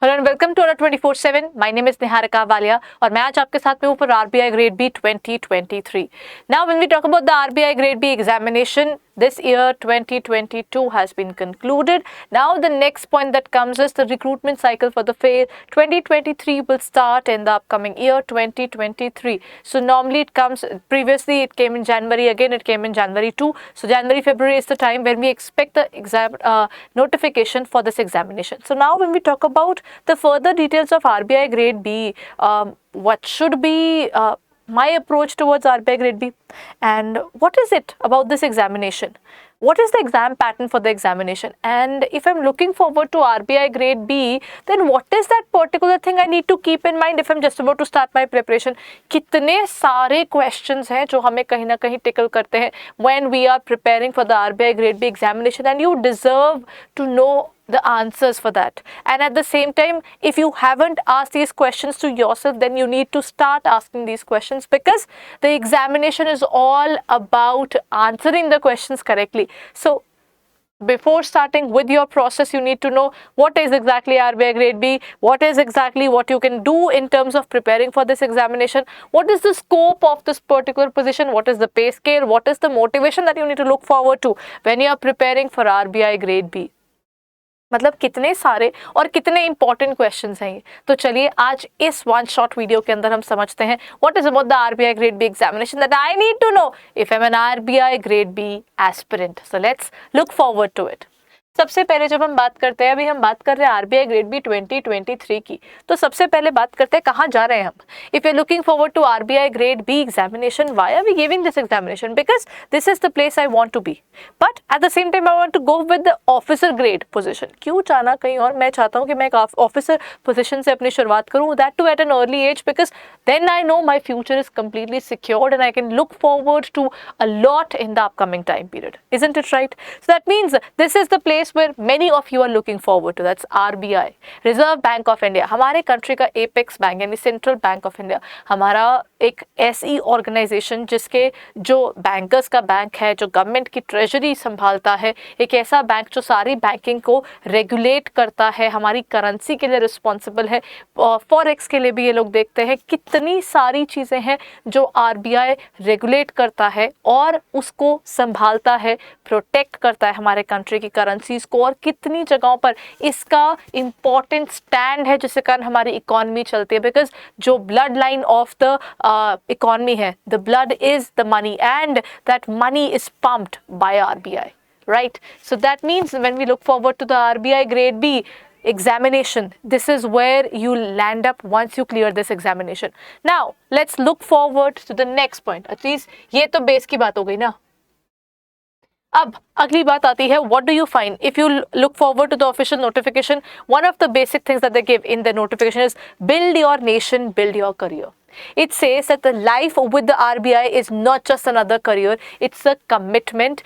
Hello and welcome to 24/7। My name is Niharika Walia और मैं आज आपके साथ में हूँ for RBI grade B 2023। Now when we talk about the RBI grade B examination, this year 2022 has been concluded. Now the next point that comes is the recruitment cycle for the fair 2023 will start in the upcoming year 2023. So normally it comes, previously it came in January, again it came in January too. So January February is the time when we expect the exam notification for this examination. So now when we talk about the further details of RBI grade B, what should be my approach towards RBI grade B, and what is it about this examination? What is the exam pattern for the examination? And if I'm looking forward to RBI grade B, then what is that particular thing I need to keep in mind if I'm just about to start my preparation? कितने सारे questions हैं जो हमें कहीं ना कहीं tickle करते हैं when we are preparing for the RBI grade B examination, and you deserve to know the answers for that. And at the same time, if you haven't asked these questions to yourself, then you need to start asking these questions, because the examination is all about answering the questions correctly. So before starting with your process, you need to know what is exactly RBI grade B, what is exactly what you can do in terms of preparing for this examination, what is the scope of this particular position, what is the pay scale, what is the motivation that you need to look forward to when you are preparing for RBI grade B. मतलब कितने सारे और कितने important questions हैं ये। तो चलिए आज इस वन शॉर्ट वीडियो के अंदर हम समझते हैं what is about the RBI grade B examination that I need to know if I am an RBI grade B aspirant. So let's look forward to it. सबसे पहले जब हम बात करते हैं, अभी हम बात कर रहे हैं आरबीआई ग्रेड बी 2023 की, तो सबसे पहले बात करते हैं कहाँ जा रहे हैं हम। If you are looking forward to RBI grade B examination, why are we giving this examination? Because this is the place I want to be, but at the same time I want to go with the officer grade position. क्यों जाना कहीं और? मैं चाहता हूँ कि मैं एक ऑफिसर पोजीशन से अपनी शुरुआत करूँ, that too at an early age, because then I know my future is completely secured and I can look forward to a lot in the upcoming time period. Isn't it right? So that means this is the place where many of you are looking forward to. That's RBI, Reserve Bank of India, हमारे country का apex bank यानी central bank of India, हमारा एक ऐसी organisation जिसके जो bankers का bank है, जो गवर्नमेंट की ट्रेजरी संभालता है, एक ऐसा बैंक जो सारी बैंकिंग को रेगुलेट करता है, हमारी करेंसी के लिए रिस्पॉन्सिबल है, फॉरेक्स के लिए भी ये लोग देखते हैं। कितनी सारी चीज़ें हैं जो आरबीआई रेगुलेट करता है और उसको संभालता है, प्रोटेक्ट करता है हमारे कंट्री की करेंसीज को, और कितनी जगहों पर इसका इम्पॉर्टेंट स्टैंड है जिसके कारण हमारी इकॉनमी चलती है। बिकॉज जो blood line of the economy है, the blood is the money and that money is pumped by RBI, right? So that means when we look forward to the RBI grade B examination, this is where you land up once you clear this examination. Now let's look forward to the next point. At least ये तो base की बात हो गई ना। अब अगली बात आती है, what do you find if you look forward to the official notification? One of the basic things that they give in the notification is build your nation, build your career. It says that the life with the RBI is not just another career, it's a commitment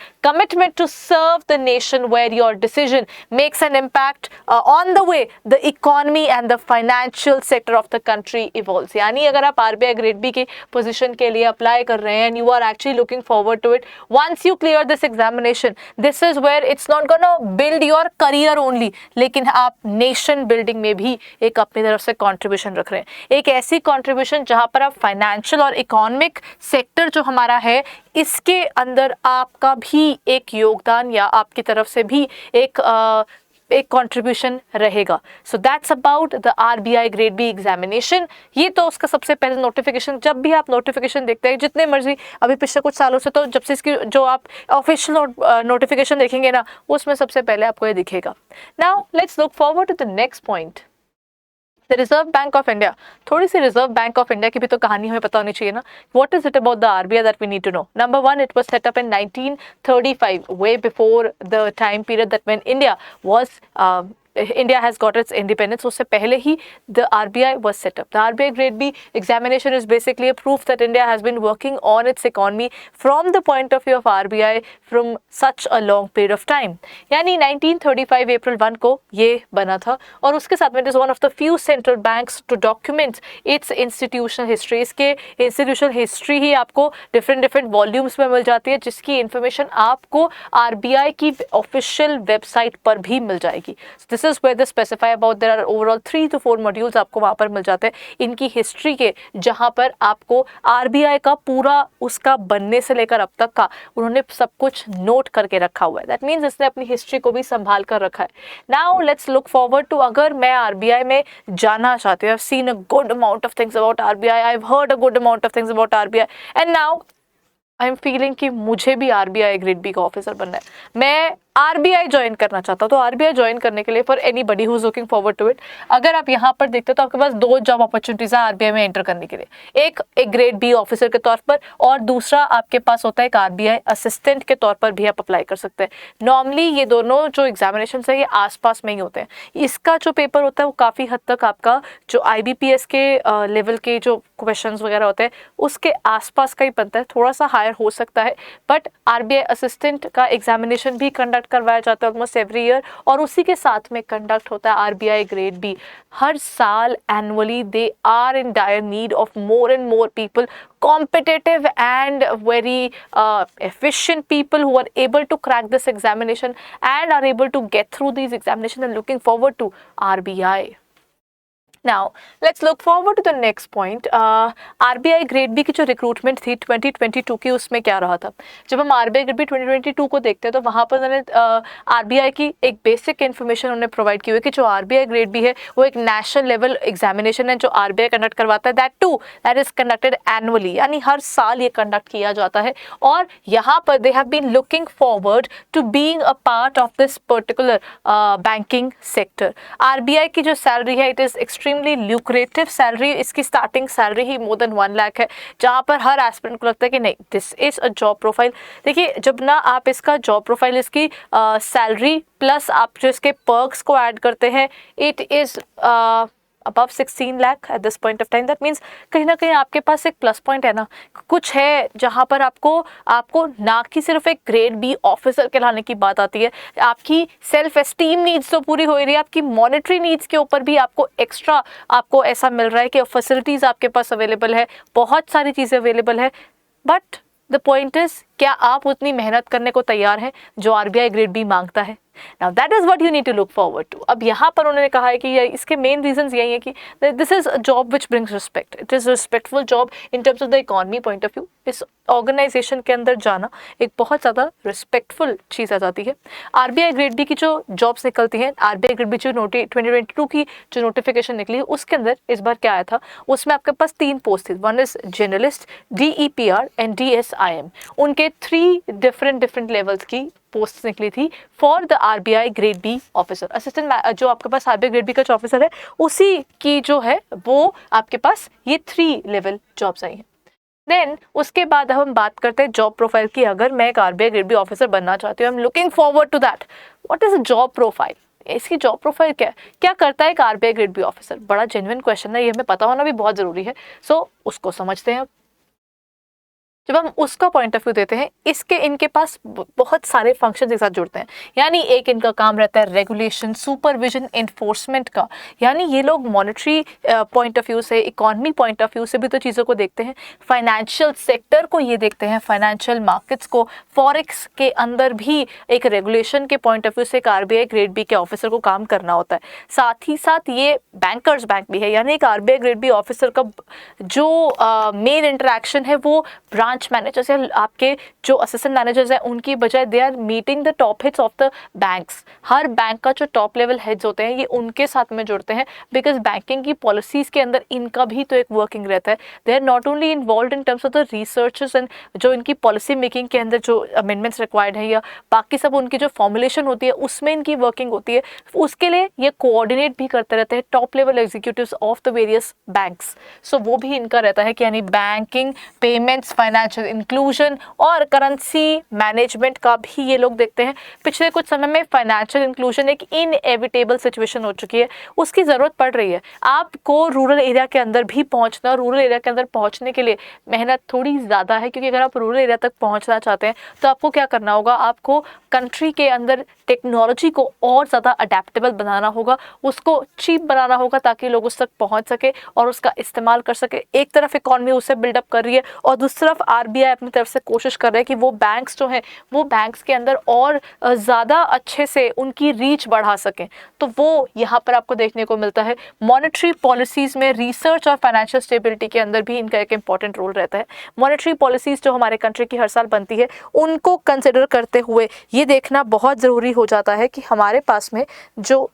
to serve the nation, where your decision makes an impact on the way the economy and the financial sector of the country evolves. यानी अगर आप RBI grade B की position के लिए apply कर रहे हैं and you are actually looking forward to it, once you clear this examination, this is where it's not gonna build your career only, लेकिन आप nation building में भी एक अपनी तरफ से contribution रख रहे हैं, एक ऐसी contribution जहाँ पर आप फाइनेंशियल और इकोनॉमिक सेक्टर जो हमारा है इसके अंदर आपका भी एक योगदान या आपकी तरफ से भी एक कंट्रीब्यूशन रहेगा। So that's about the RBI grade B examination. ये तो उसका सबसे पहले नोटिफिकेशन, जब भी आप नोटिफिकेशन देखते हैं, जितने मर्जी अभी पिछले कुछ सालों से, तो जब से इसकी जो आप ऑफिशियल नोटिफिकेशन देखेंगे ना, उसमें सबसे पहले आपको ये दिखेगा। Now let's look forward to the next point, the Reserve Bank of India. थोड़ी सी रिजर्व बैंक ऑफ इंडिया की भी तो कहानी हमें पता होनी चाहिए ना। What is it about the RBI that we need to know? Number one, it was set up in 1935, way before the time period that when India has got its independence. उससे पहले ही the RBI was set up. The RBI grade B examination is basically a proof that India has been working on its economy from the point of view of RBI from such a long period of time. यानी 1935 April 1 को ये बना था, और उसके साथ में it is one of the few central banks to document its institutional history. इसके institutional history ही आपको different volumes में मिल जाती है, जिसकी information आपको RBI की official website पर भी मिल जाएगी. So this is where they specify about, there are overall 3 to 4 modules आपको वहाँ पर मिल जाते हैं इनकी हिस्ट्री के, जहाँ पर आपको आरबीआई का पूरा उसका बनने से लेकर अब तक का उन्होंने सब कुछ नोट करके रखा हुआ है। दैट मीन्स इसने अपनी हिस्ट्री को भी संभाल कर रखा है। Now let's look forward to, अगर मैं आरबीआई में जानना चाहती हूँ, I have seen a good amount of things about RBI, I have heard a good amount of things about RBI, and now I am feeling कि मुझे भी RBI grade B का ऑफिसर बनना है, मैं आरबीआई ज्वाइन करना चाहता हूँ। तो आरबीआई ज्वाइन करने के लिए for anybody who is looking forward to it, अगर आप यहाँ पर देखते हो तो आपके पास 2 जॉब अपॉर्चुनिटीज है आरबीआई में एंटर करने के लिए, एक ग्रेड बी ऑफिसर के तौर पर, और दूसरा आपके पास होता है एक आरबीआई असिस्टेंट के तौर पर भी आप अप्लाई कर सकते हैं। नॉर्मली ये दोनों जो एग्जामिनेशन है ये आसपास में ही होते हैं। इसका जो पेपर होता है वो काफ़ी हद तक आपका जो आईबीपीएस के लेवल के जो क्वेश्चंस वगैरह होते हैं उसके आसपास का ही बनता है, थोड़ा सा हायर हो सकता है, बट आरबीआई असिस्टेंट का एग्जामिनेशन भी कंडक्ट करवाया जाता है ऑलमोस्ट एवरी ईयर, और उसी के साथ में कंडक्ट होता है आरबीआई ग्रेड बी हर साल annually. They are in dire need of more and more people, competitive and very efficient people who are able to crack this examination and are able to get through these examinations and looking forward to RBI. Now let's look forward to the next point. RBI grade B की जो recruitment थी 2022 की, उसमें क्या रहा था। जब हम आरबीआई ग्रेड बी 2022 को देखते हैं तो वहाँ पर उन्होंने आरबीआई की एक बेसिक इन्फॉर्मेशन उन्होंने प्रोवाइड की हुई है कि जो आरबीआई ग्रेड बी है वो एक नेशनल लेवल एग्जामिनेशन है जो आरबीआई कंडक्ट करवाता है, दैट इज कंडक्टेड एनुअली, यानी हर साल ये कंडक्ट किया जाता है। और यहाँ पर they have been looking forward to being a part of this particular banking sector. RBI की जो सैलरी है it is extremely lucrative salary, इसकी स्टार्टिंग सैलरी ही मोर देन 1 लाख है, जहाँ पर हर एस्पिरेंट को लगता है कि नहीं this is a job profile. देखिए जब ना आप इसका जॉब प्रोफाइल, इसकी सैलरी प्लस आप जो इसके पर्क्स को ऐड करते हैं, it is above 16 lakh eight this point of time. That means कहीं ना कहीं आपके पास एक प्लस पॉइंट है ना, कुछ है जहाँ पर आपको ना कि सिर्फ एक ग्रेड बी ऑफिसर कहलाने की बात आती है, आपकी सेल्फ एस्टीम नीड्स तो पूरी हो रही है, आपकी मॉनेटरी नीड्स के ऊपर भी आपको एक्स्ट्रा आपको ऐसा मिल रहा है कि फैसिलिटीज़ आपके पास अवेलेबल है, बहुत सारी चीज़ें अवेलेबल है। बट द पॉइंट इज, क्या आप उतनी मेहनत करने को तैयार हैं जो आरबीआई ग्रेड बी मांगता है? Now that is what you need to look forward to. अब यहाँ पर उन्होंने कहा है कि इसके मेन रीजंस यही है कि this is a job which brings respect, it is respectful job in terms of the economy point of view. इस ऑर्गेनाइजेशन के अंदर जाना एक बहुत ज़्यादा रिस्पेक्टफुल चीज़ आ जाती है। आरबीआई ग्रेड बी की जो जॉब्स निकलती हैं, आरबीआई ग्रेड बी जो 2022 की जो नोटिफिकेशन निकली है उसके अंदर इस बार क्या आया था, उसमें आपके पास 3 पोस्ट थी, one is journalist, DEPR and DSIM। उनके 3 डिफरेंट लेवल्स की पोस्ट निकली थी for the RBI grade B officer assistant. जो आपके पास आरबीआई ग्रेड बी का जो ऑफिसर है उसी की जो है वो आपके पास ये 3 लेवल जॉब्स आई हैं। देन उसके बाद हम बात करते हैं जॉब प्रोफाइल की। अगर मैं एक आरबीआई ग्रेड बी ऑफिसर बनना चाहती हूँ, I am looking forward to that, what is a job profile, इसकी जॉब प्रोफाइल क्या करता है एक आरबीआई ग्रेड बी ऑफिसर? बड़ा जेन्युइन क्वेश्चन है, ये हमें पता होना भी बहुत जरूरी है। सो उसको समझते हैं। जब हम उसका पॉइंट ऑफ व्यू देते हैं, इनके पास बहुत सारे फंक्शंस एक साथ जुड़ते हैं। यानी एक इनका काम रहता है रेगुलेशन, सुपरविजन, एनफोर्समेंट का, यानी ये लोग मॉनेटरी पॉइंट ऑफ व्यू से, इकोनॉमी पॉइंट ऑफ व्यू से भी तो चीज़ों को देखते हैं, फाइनेंशियल सेक्टर को ये देखते हैं, फाइनेंशियल मार्केट्स को, फॉरेक्स के अंदर भी एक रेगुलेशन के पॉइंट ऑफ व्यू से एक आरबीआई ग्रेड बी के ऑफिसर को काम करना होता है। साथ ही साथ ये बैंकर्स बैंक भी है, यानी एक आरबीआई ग्रेड बी ऑफिसर का जो मेन इंटरेक्शन है वो ब्रांच मैनेजर्स या आपके जो असिस्टेंट मैनेजर्स हैं उनकी बजाय they are meeting the top heads of the banks. हर बैंक का जो टॉप लेवल हेड्स होते हैं ये उनके साथ में जुड़ते हैं, बिकॉज बैंकिंग की पॉलिसीज के अंदर इनका भी तो एक वर्किंग रहता है। They are not only involve in terms of the researches and जो इनकी पॉलिसी मेकिंग के अंदर जो अमेंडमेंट्स रिक्वायर्ड है या बाकी सब उनकी जो फॉर्मुलेशन होती है उसमें इनकी वर्किंग होती है, उसके लिए ये कोऑर्डिनेट भी करते रहते हैं top level executives of the various banks. So वो भी इनका रहता है कि यानी बैंकिंग, पेमेंट्स, फाइनेंशियल इंक्लूजन और करेंसी मैनेजमेंट का भी ये लोग देखते हैं। पिछले कुछ समय में फाइनेंशियल इंक्लूजन एक इनएविटेबल सिचुएशन हो चुकी है, उसकी ज़रूरत पड़ रही है। आपको रूरल एरिया के अंदर भी पहुंचना, रूरल एरिया के अंदर पहुंचने के लिए मेहनत थोड़ी ज़्यादा है, क्योंकि अगर आप रूरल एरिया तक पहुंचना चाहते हैं तो आपको क्या करना होगा, आपको कंट्री के अंदर टेक्नोलॉजी को और ज़्यादा अडेप्टेबल बनाना होगा, उसको चीप बनाना होगा ताकि लोग उस तक पहुँच सके और उसका इस्तेमाल कर सके। एक तरफ इकॉनमी उससे बिल्डअप कर रही है और दूसरी तरफ आरबीआई अपनी तरफ से कोशिश कर रहा है कि वो बैंक्स जो हैं वो बैंक्स के अंदर और ज़्यादा अच्छे से उनकी रीच बढ़ा सकें, तो वो यहाँ पर आपको देखने को मिलता है। मॉनेटरी पॉलिसीज़ में रिसर्च और फाइनेंशियल स्टेबिलिटी के अंदर भी इनका एक इंपॉर्टेंट रोल रहता है। मॉनेटरी पॉलिसीज़ जो हमारे कंट्री की हर साल बनती है, उनको कंसिडर करते हुए ये देखना बहुत ज़रूरी हो जाता है कि हमारे पास में जो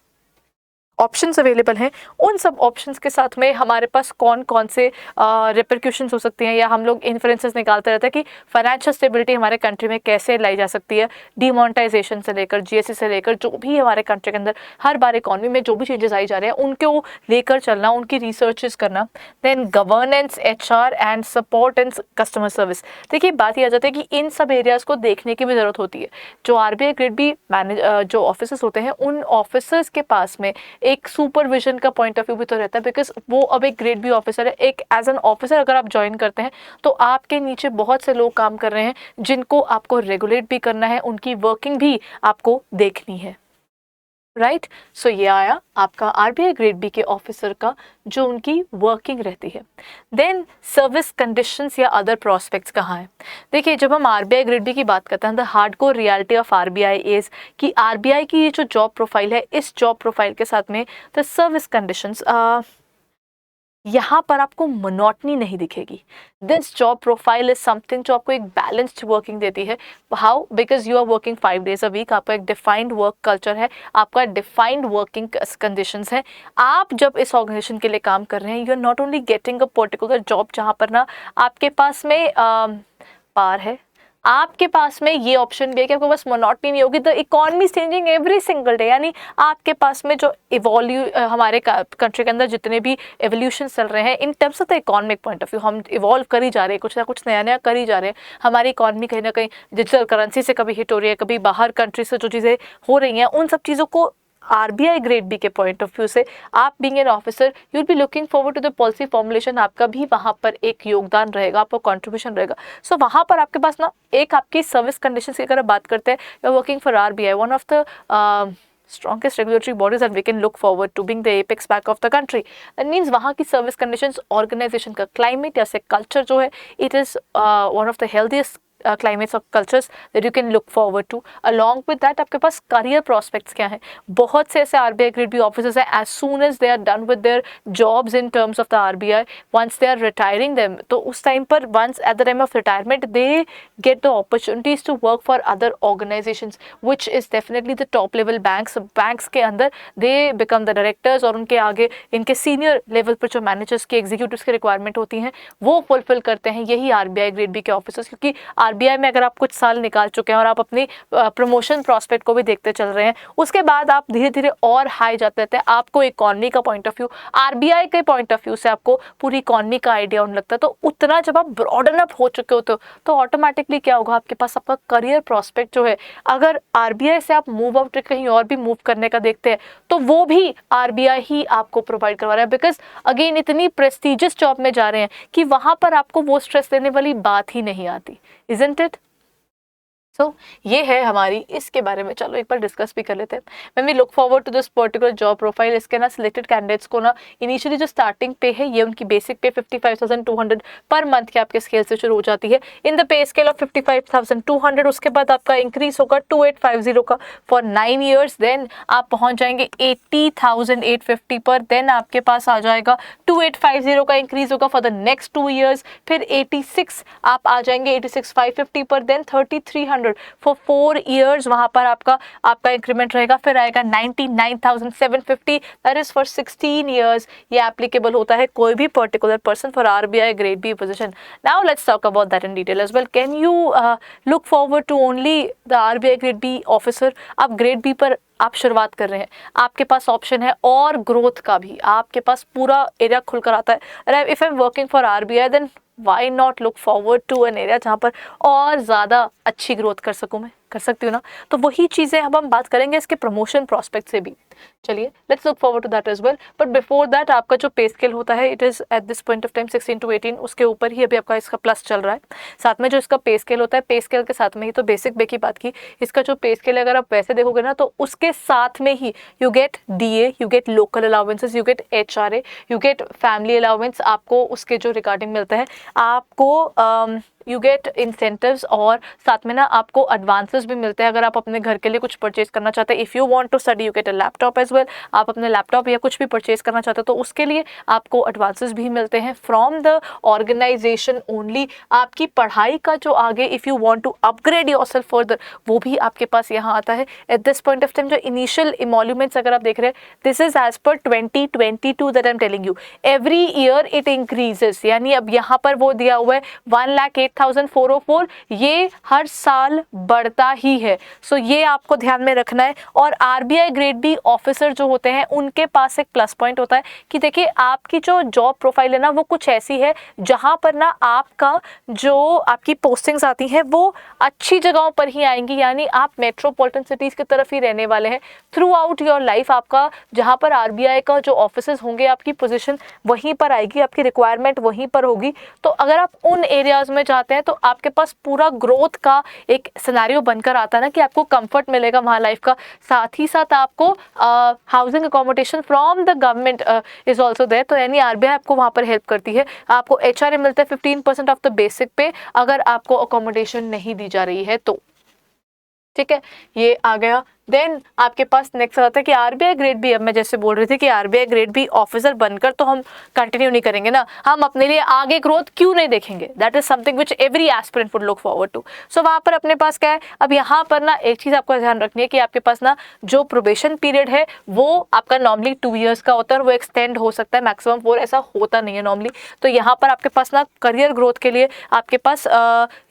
ऑप्शंस अवेलेबल हैं, उन सब ऑप्शंस के साथ में हमारे पास कौन कौन से रिपरक्यूशंस हो सकती हैं, या हम लोग इन्फ्लुएंसेस निकालते रहते हैं कि फाइनेंशियल स्टेबिलिटी हमारे कंट्री में कैसे लाई जा सकती है। डिमोनेटाइजेशन से लेकर जीएसटी से लेकर जो भी हमारे कंट्री के अंदर हर बार इकॉनमी में जो भी चेंजेस आई जा रहे हैं, उनको लेकर चलना, उनकी रिसर्चेस करना। Then governance, HR and support and customer service. देखिए, बात ये आ जाती है कि इन सब एरियाज़ को देखने की भी ज़रूरत होती है। जो आरबीआई ग्रेड बी जो ऑफिसर्स होते हैं, उन ऑफिसर्स के पास में एक सुपरविजन का पॉइंट ऑफ व्यू भी तो रहता है, बिकॉज वो अब एक ग्रेड बी ऑफिसर है। एक एज एन ऑफिसर अगर आप ज्वाइन करते हैं तो आपके नीचे बहुत से लोग काम कर रहे हैं जिनको आपको रेगुलेट भी करना है, उनकी वर्किंग भी आपको देखनी है, राइट। सो ये आया आपका आरबीआई ग्रेड बी के ऑफिसर का जो उनकी वर्किंग रहती है। देन सर्विस कंडीशंस या अदर प्रोस्पेक्ट्स कहाँ हैं? देखिए, जब हम आरबीआई ग्रेड बी की बात करते हैं, the hardcore reality of RBI is कि आरबीआई की ये जो जॉब प्रोफाइल है, इस जॉब प्रोफाइल के साथ में द सर्विस कंडीशंस, यहाँ पर आपको मोनोटनी नहीं दिखेगी। This job profile is something जो आपको एक बैलेंस्ड वर्किंग देती है। How? Because you are working 5 days a week, आपका एक डिफाइंड वर्क कल्चर है, आपका डिफाइंड वर्किंग कंडीशंस हैं। आप जब इस ऑर्गेनाइजेशन के लिए काम कर रहे हैं, you are not only getting a particular job जहाँ पर ना आपके पास में पार है, आपके पास में ये ऑप्शन भी है कि आपको बस मोनोटनी नहीं होगी। The economy is changing every single day, यानी आपके पास में जो हमारे कंट्री के अंदर जितने भी एवोल्यूशन चल रहे हैं इन terms of the economic point of view, हम इवॉल्व कर ही जा रहे हैं, कुछ ना कुछ नया नया कर ही जा रहे हैं। हमारी इकॉनमी कहीं ना कहीं डिजिटल करेंसी से कभी हिट हो रही है, कभी बाहर कंट्री से जो चीज़ें हो रही हैं, उन सब चीज़ों को आरबीआई ग्रेड बी के पॉइंट ऑफ व्यू से आप being an officer you will be looking forward to the policy formulation. आपका भी वहाँ पर एक योगदान रहेगा, आपका कंट्रीब्यूशन रहेगा। सो वहाँ पर आपके पास ना एक आपकी सर्विस कंडीशंस की अगर बात करते हैं, you are working for RBI, one of the strongest regulatory bodies that we can look forward to being the apex back of the country. That means वहाँ की service conditions, organization का climate या से culture जो है, it is one of the healthiest climates of cultures that you can look forward to. Along with that, आपके पास career prospects क्या हैं? बहुत से ऐसे RBI grade B officers हैं, as soon as they are done with their jobs in terms of the RBI, once they are retiring them, तो उस time पर once at the time of retirement, they get the opportunities to work for other organizations, which is definitely the top level banks. Banks के अंदर they become the directors, और उनके आगे इनके senior level पर जो managers की executives की requirement होती हैं, वो fulfill करते हैं यही RBI grade B के officers। क्योंकि आरबीआई में अगर आप कुछ साल निकाल चुके हैं और आप अपनी प्रमोशन प्रॉस्पेक्ट को भी देखते चल रहे हैं, उसके बाद आप धीरे धीरे और हाई जाते रहते हैं। आपको इकॉनमी का पॉइंट ऑफ व्यू, आरबीआई के पॉइंट ऑफ व्यू से आपको पूरी इकॉनमी का आइडिया होने लगता है। तो उतना जब आप ब्रॉडन अप हो चुके हो तो ऑटोमेटिकली क्या होगा, आपके पास आपका करियर प्रॉस्पेक्ट जो है, अगर आरबीआई से आप मूव आउट कहीं और भी मूव करने का देखते हैं, तो वो भी आरबीआई ही आपको प्रोवाइड करवा रहा है। बिकॉज अगेन इतनी प्रेस्टिजियस जॉब में जा रहे हैं कि वहाँ पर आपको वो स्ट्रेस देने वाली बात ही नहीं आती, isn't it? So, ये है हमारी इसके बारे में। चलो एक बार डिस्कस भी कर लेते हैं। When we look forward to this particular job profile, इसके ना सिलेक्टेड कैंडिडेट्स को ना इनिशियली जो स्टार्टिंग पे है, ये उनकी बेसिक पे 55,200 पर मंथ के आपके स्केल से शुरू हो जाती है in the pay scale of 55,200। उसके बाद आपका इंक्रीज होगा 2850 का फॉर 9 years। देन आप पहुंच जाएंगे 80,850 पर। देन आपके पास आ जाएगा 2850 का इंक्रीज होगा फॉर द नेक्स्ट 2 years। फिर 86 आप आ जाएंगे 86,550 पर। देन 3300 फॉर 4 years वहां पर आपका इंक्रीमेंट रहेगा। फिर आएगा 99,750, दैट इज फॉर 16 years। ये एप्लीकेबल होता है कोई भी particular person for RBI grade B position. Now let's talk about that in detail as well. Can you look forward to only the RBI grade B officer? आप grade B पर आप शुरुआत कर रहे हैं, आपके पास ऑप्शन है और ग्रोथ का भी, आपके पास पूरा एरिया खुलकर आता है। If I am working for RBI, then why not look forward to an area जहाँ पर और ज़्यादा अच्छी ग्रोथ कर सकूँ, मैं कर सकती हूँ ना। तो वही चीज़ें अब हम बात करेंगे इसके प्रमोशन प्रॉस्पेक्ट से भी। चलिए let's look forward to that as well. But before that आपका जो पे स्केल होता है, it is at this point of time 16 to 18, उसके ऊपर ही अभी आपका इसका प्लस चल रहा है। साथ में जो इसका पे स्केल होता है, पे स्केल के साथ में ही तो बेसिक पे की बात की, इसका जो पे स्केल है अगर आप वैसे देखोगे ना, तो उसके साथ में ही you get DA, you get local allowances, you get HRA, you get family allowance. आपको उसके जो रिगार्डिंग मिलता है, आपको यू गेट इंसेंटिव्स और साथ में ना आपको एडवांसेस भी मिलते हैं अगर आप अपने घर के लिए कुछ परचेज करना चाहते हैं. If you want to study you get a laptop as well. आप अपने लैपटॉप या कुछ भी परचेज करना चाहते हो तो उसके लिए आपको एडवांसेस भी मिलते हैं फ्रॉम द ऑर्गेनाइजेशन ओनली. आपकी पढ़ाई का जो आगे if you want to upgrade yourself further वो भी आपके पास यहाँ आता है. At this point of time जो इनिशियल इमोल्यूमेंट्स अगर आप देख रहे हैं, this is as per 2022 that I am telling you. Every year it increases, यानी अब यहाँ पर वो दिया हुआ है 1,08,404, ये हर साल बढ़ता ही है. सो ये आपको ध्यान में रखना है. और आरबीआई ग्रेड बी ऑफिसर जो होते हैं उनके पास एक प्लस पॉइंट होता है कि देखिए आपकी जो जॉब प्रोफाइल है ना वो कुछ ऐसी है जहाँ पर ना आपका जो आपकी पोस्टिंग्स आती हैं वो अच्छी जगहों पर ही आएंगी, यानी आप मेट्रोपॉलिटन सिटीज़ की तरफ ही रहने वाले हैं थ्रू आउट योर लाइफ. आपका जहाँ पर आरबीआई का जो ऑफिसेज होंगे आपकी पोजीशन वहीं पर आएगी, आपकी रिक्वायरमेंट वहीं पर होगी. तो अगर आप उन एरियाज़ में जाते हैं तो आपके पास पूरा ग्रोथ का एक सिनेरियो बनकर आता है ना कि आपको कंफर्ट मिलेगा वहाँ लाइफ का. साथ ही साथ आपको housing accommodation from the government is also there. तो यानी आरबीआई आपको वहाँ पर हेल्प करती है. आपको एचआरए मिलता है 15% ऑफ द बेसिक पे अगर आपको अकोमोडेशन नहीं दी जा रही है तो. ठीक है, ये आ गया. देन आपके पास नेक्स्ट आता है कि आरबीआई ग्रेड बी. अब मैं जैसे बोल रही थी कि आरबीआई ग्रेड बी ऑफिसर बनकर तो हम कंटिन्यू नहीं करेंगे ना, हम अपने लिए आगे ग्रोथ क्यों नहीं देखेंगे. That is something which every aspirant would look forward to. So वहाँ पर अपने पास क्या है, अब यहाँ पर ना एक चीज़ आपको ध्यान रखनी है कि आपके पास ना जो प्रोबेशन पीरियड है वो आपका नॉर्मली 2 years का होता है और वो एक्सटेंड हो सकता है मैक्सिमम 4. ऐसा होता नहीं है नॉर्मली. तो यहाँ पर आपके पास ना करियर ग्रोथ के लिए आपके पास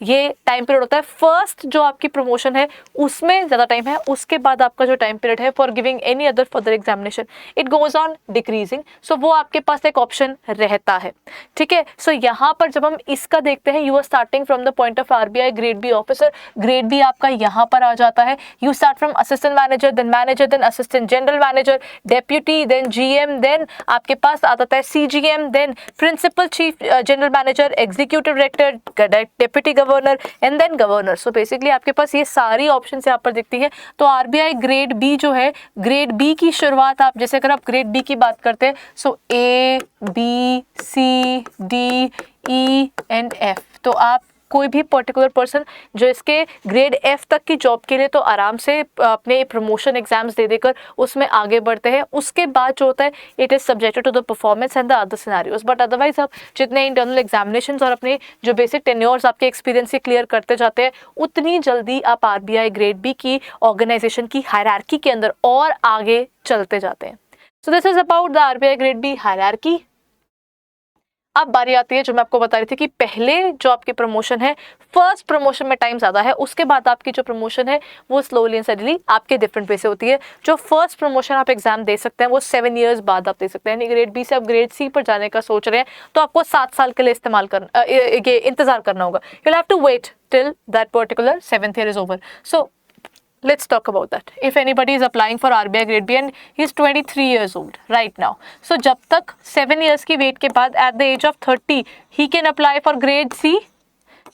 ये टाइम पीरियड होता है. फर्स्ट जो आपकी प्रमोशन है उसमें ज़्यादा टाइम है, उसके बाद आपका जो टाइम पीरियड है for giving any other further examination it goes on decreasing. So वो आपके पास एक ऑप्शन रहता है. ठीक है, सो यहाँ पर जब हम इसका देखते हैं, you are starting from the point of RBI grade B officer. Grade B आपका यहाँ पर आ जाता है. You start from assistant manager then assistant general manager, deputy, then GM, then आपके पास आता है CGM, then principal chief general manager, executive director, deputy governor and then governor. So basically आपके पास ये सारी ऑप्शन यहाँ पर दिखती है. तो आरबीआई ग्रेड बी जो है, ग्रेड बी की शुरुआत आप जैसे अगर आप ग्रेड बी की बात करते हैं so A B C D E and F. तो आप कोई भी पर्टिकुलर पर्सन जो इसके ग्रेड एफ तक की जॉब के लिए तो आराम से अपने प्रमोशन एग्जाम्स दे देकर उसमें आगे बढ़ते हैं. उसके बाद जो होता है it is subjected to the performance and the other scenarios. But otherwise आप जितने इंटरनल एग्जामिनेशंस और अपने जो बेसिक टेन्योर्स आपके एक्सपीरियंस से क्लियर करते जाते हैं उतनी जल्दी आप आरबीआई ग्रेड बी की ऑर्गेनाइजेशन की हायरार्की के अंदर और आगे चलते जाते हैं. So this is about the RBI grade B hierarchy. अब बारी आती है जो मैं आपको बता रही थी कि पहले जो आपकी प्रमोशन है, फर्स्ट प्रमोशन में टाइम ज़्यादा है, उसके बाद आपकी जो प्रमोशन है वो स्लोली एंड स्टडीली आपके डिफरेंट वे से होती है. जो फर्स्ट प्रमोशन आप एग्जाम दे सकते हैं वो 7 years बाद आप दे सकते हैं. यानी ग्रेड बी से आप ग्रेड सी पर जाने का सोच रहे हैं तो आपको 7 साल के लिए इंतजार करना होगा. You have to wait till that particular 7th year is over. So let's talk about that. If anybody is applying for RBI grade B and he is 23 years old right now, so जब तक 7 years की wait के बाद at the age of 30 he can apply for grade C.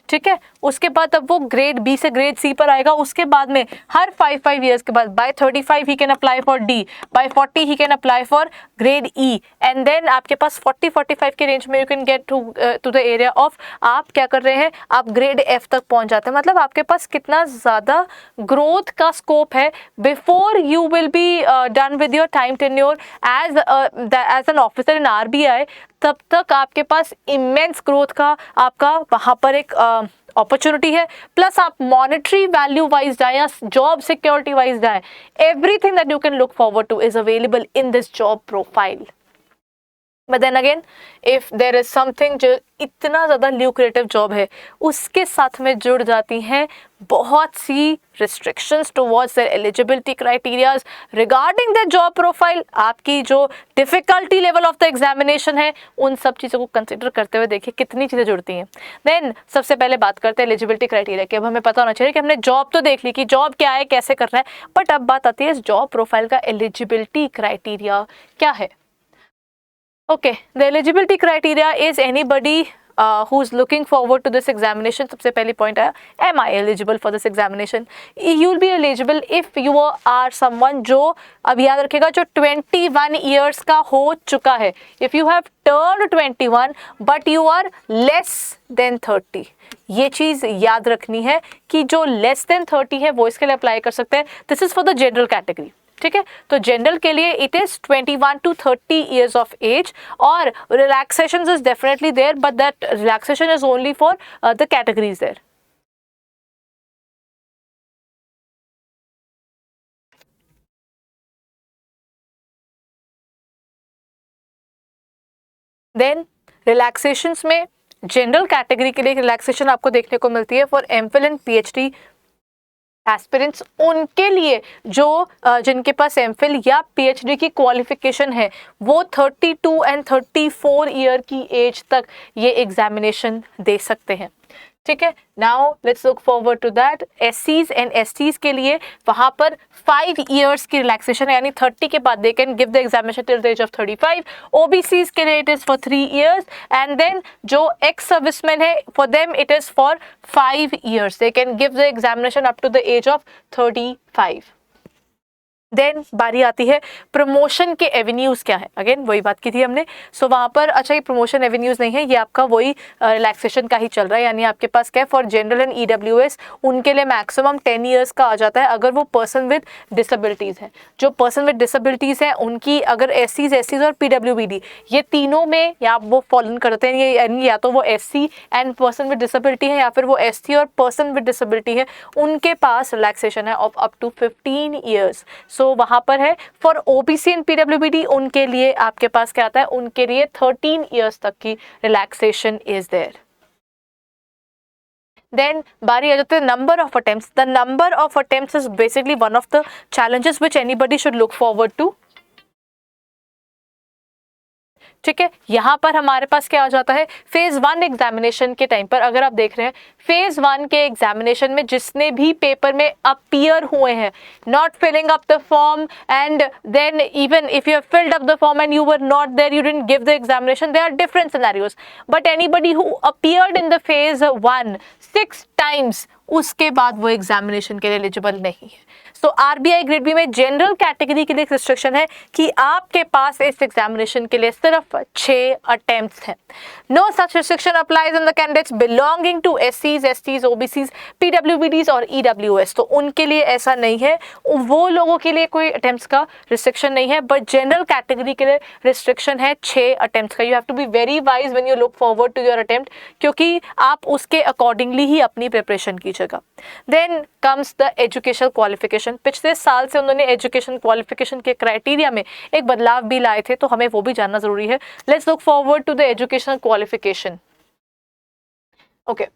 ठीक है, उसके बाद अब वो ग्रेड बी से ग्रेड सी पर आएगा. उसके बाद में हर 5 years के बाद by 35 he can apply for D, by 40 he can apply for grade E and then आपके पास 40-45 के रेंज में you can get to the area of आप क्या कर रहे हैं, आप ग्रेड एफ तक पहुंच जाते हैं. मतलब आपके पास कितना ज़्यादा ग्रोथ का स्कोप है before you will be done with your time tenure as an officer in RBI. तब तक आपके पास इमेंस ग्रोथ का आपका वहाँ पर एक अपॉर्चुनिटी है. प्लस आप मॉनेटरी वैल्यू वाइज जाए या जॉब सिक्योरिटी वाइज जाए, everything that you can look forward to is available in this job profile. But then again if there is something जो इतना ज़्यादा ल्यूक्रेटिव जॉब है उसके साथ में जुड़ जाती हैं बहुत सी restrictions towards their eligibility criterias regarding the job profile. आपकी जो difficulty level of the examination है उन सब चीज़ों को कंसिडर करते हुए देखिए कितनी चीज़ें जुड़ती हैं. देन सबसे पहले बात करते हैं एलिजिबिलिटी क्राइटेरिया की. अब हमें पता होना चाहिए कि हमने जॉब तो देख ली कि जॉब क्या है, कैसे करना है, बट अब बात आती है इस जॉब प्रोफाइल का एलिजिबिलिटी क्राइटेरिया क्या है. Okay, the eligibility criteria is anybody who is looking forward to this examination, सबसे पहले पॉइंट आया, am I eligible for this examination? You will be eligible if you are someone जो, अब याद रखेगा, जो 21 ईयर्स का हो चुका है. If you have turned 21 but you are less than 30, ये चीज याद रखनी है कि जो लेस देन 30 है वो इसके लिए अप्लाई कर सकते हैं. This is for the general category. ठीक है, तो जनरल के लिए it is 21 to 30 years of age, और relaxations is definitely there, but that relaxation is only for the categories there. Then relaxations में जनरल कैटेगरी के लिए रिलैक्सेशन आपको देखने को मिलती है for MPhil and PhD aspirants. उनके लिए जो जिनके पास एमफिल या पीएचडी की क्वालिफिकेशन है वो 32 and 34 ईयर की एज तक ये एग्जामिनेशन दे सकते हैं. ठीक है, now let's look forward to that. एससीज एंड एसटीज के लिए वहां पर 5 इयर्स की रिलैक्सेशन है, यानी 30 के बाद they can give the examination till the age of 35. OBCs के लिए it is for 3 years, and then जो एक्स सर्विसमैन है for them it is for 5 years. They can give the examination up to the age of 35. Then बारी आती है promotion के avenues क्या है. अगेन वही बात की थी हमने. सो वहां पर अच्छा, ये प्रमोशन एवेन्यूज नहीं है, ये आपका वही रिलैक्सेशन का ही चल रहा है. यानी आपके पास क्या है, फॉर जनरल एंड ईडब्ल्यूएस उनके लिए मैक्सिमम 10 इयर्स का आ जाता है अगर वो पर्सन विद डिसेबिलिटीज है. जो पर्सन विद डिसेबिलिटीज है उनकी, अगर एससीज और पीडब्ल्यूबीडी ये तीनों में या वो फॉलो करते हैं, ये या तो वो SC and person with disability है या फिर वो एससी और पर्सन विद डिसेबिलिटी है, उनके पास रिलैक्सेशन है ऑफ अप टू 15 ईयर्स. सो वहां पर है फॉर ओबीसी एंड पीडब्ल्यूबीडी उनके लिए आपके पास क्या आता है, उनके लिए 13 इयर्स तक की रिलैक्सेशन इज देयर. देन बारी आ जाती है number of attempts. The number of attempts is basically one of the challenges which anybody should look forward to. ठीक है, यहाँ पर हमारे पास क्या आ जाता है, फेज 1 एग्जामिनेशन के टाइम पर अगर आप देख रहे हैं, फेज 1 के एग्जामिनेशन में जिसने भी पेपर में अपीयर हुए हैं, not filling up the form, and then even if you have filled up the form and you were not there, you didn't give the examination, there are different scenarios. But anybody who appeared in the phase 1 6 times, उसके बाद वो examination के लिए eligible नहीं है. तो RBI grade B में general category के लिए रिस्ट्रिक्शन है कि आपके पास इस एग्जामिनेशन के लिए सिर्फ 6 अटेम्प्ट्स हैं. No such restriction applies on the candidates belonging to एससीज, STs, OBCs, पीडब्ल्यूबीडीज और ईडब्ल्यूएस. तो उनके लिए ऐसा नहीं है, वो लोगों के लिए कोई अटेम्प्ट्स का रिस्ट्रिक्शन नहीं है. बट जनरल कैटेगरी के लिए रिस्ट्रिक्शन है 6 अटेम्प्ट्स का. You have to be very wise when you look forward to your attempt, क्योंकि आप उसके अकॉर्डिंगली ही अपनी प्रिपरेशन कीजिएगा. Then comes the educational qualification. पिछले साल से उन्होंने एजुकेशन क्वालिफिकेशन के क्राइटेरिया में एक बदलाव भी लाए थे, तो हमें वो भी जानना जरूरी है. Let's look forward to the educational qualification. Okay,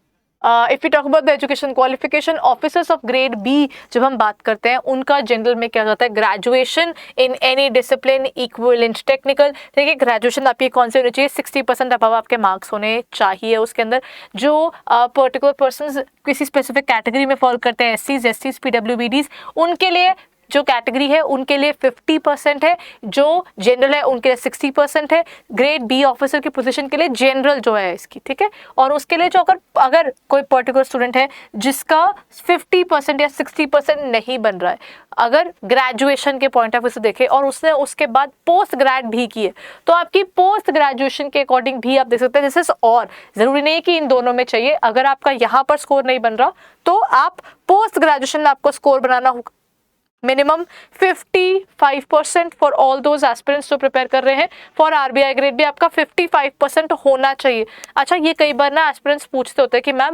if you talk about the education qualification, officers of grade B जब हम बात करते हैं, उनका जनरल में क्या जाता है, graduation in any discipline equivalent technical. देखिए, ग्रेजुएशन आपकी कौन सी होनी चाहिए, 60% अबव आपके मार्क्स होने चाहिए उसके अंदर. जो पर्टिकुलर पर्सन किसी स्पेसिफिक कैटेगरी में फॉलो करते हैं, एससीज, एसटीज, पीडब्ल्यूबीडीज, उनके लिए जो कैटेगरी है उनके लिए 50% है, जो जनरल है उनके लिए 60% है. ग्रेड बी ऑफिसर की पोजीशन के लिए जनरल जो है इसकी, ठीक है. और उसके लिए जो अगर कोई पर्टिकुलर स्टूडेंट है जिसका 50% या 60% नहीं बन रहा है, अगर ग्रेजुएशन के पॉइंट ऑफ व्यू से देखें और उसने उसके बाद पोस्ट ग्रेड भी किए, तो आपकी पोस्ट ग्रेजुएशन के अकॉर्डिंग भी आप देख सकते हैं. जैसे और जरूरी नहीं कि इन दोनों में चाहिए, अगर आपका यहाँ पर स्कोर नहीं बन रहा तो आप पोस्ट ग्रेजुएशन में आपको स्कोर बनाना होगा minimum 55% for all those aspirants जो प्रिपेयर कर रहे हैं फॉर आरबीआई ग्रेड भी आपका 55% होना चाहिए. अच्छा, ये कई बार ना एस्पिरेंट्स पूछते होते हैं कि ma'am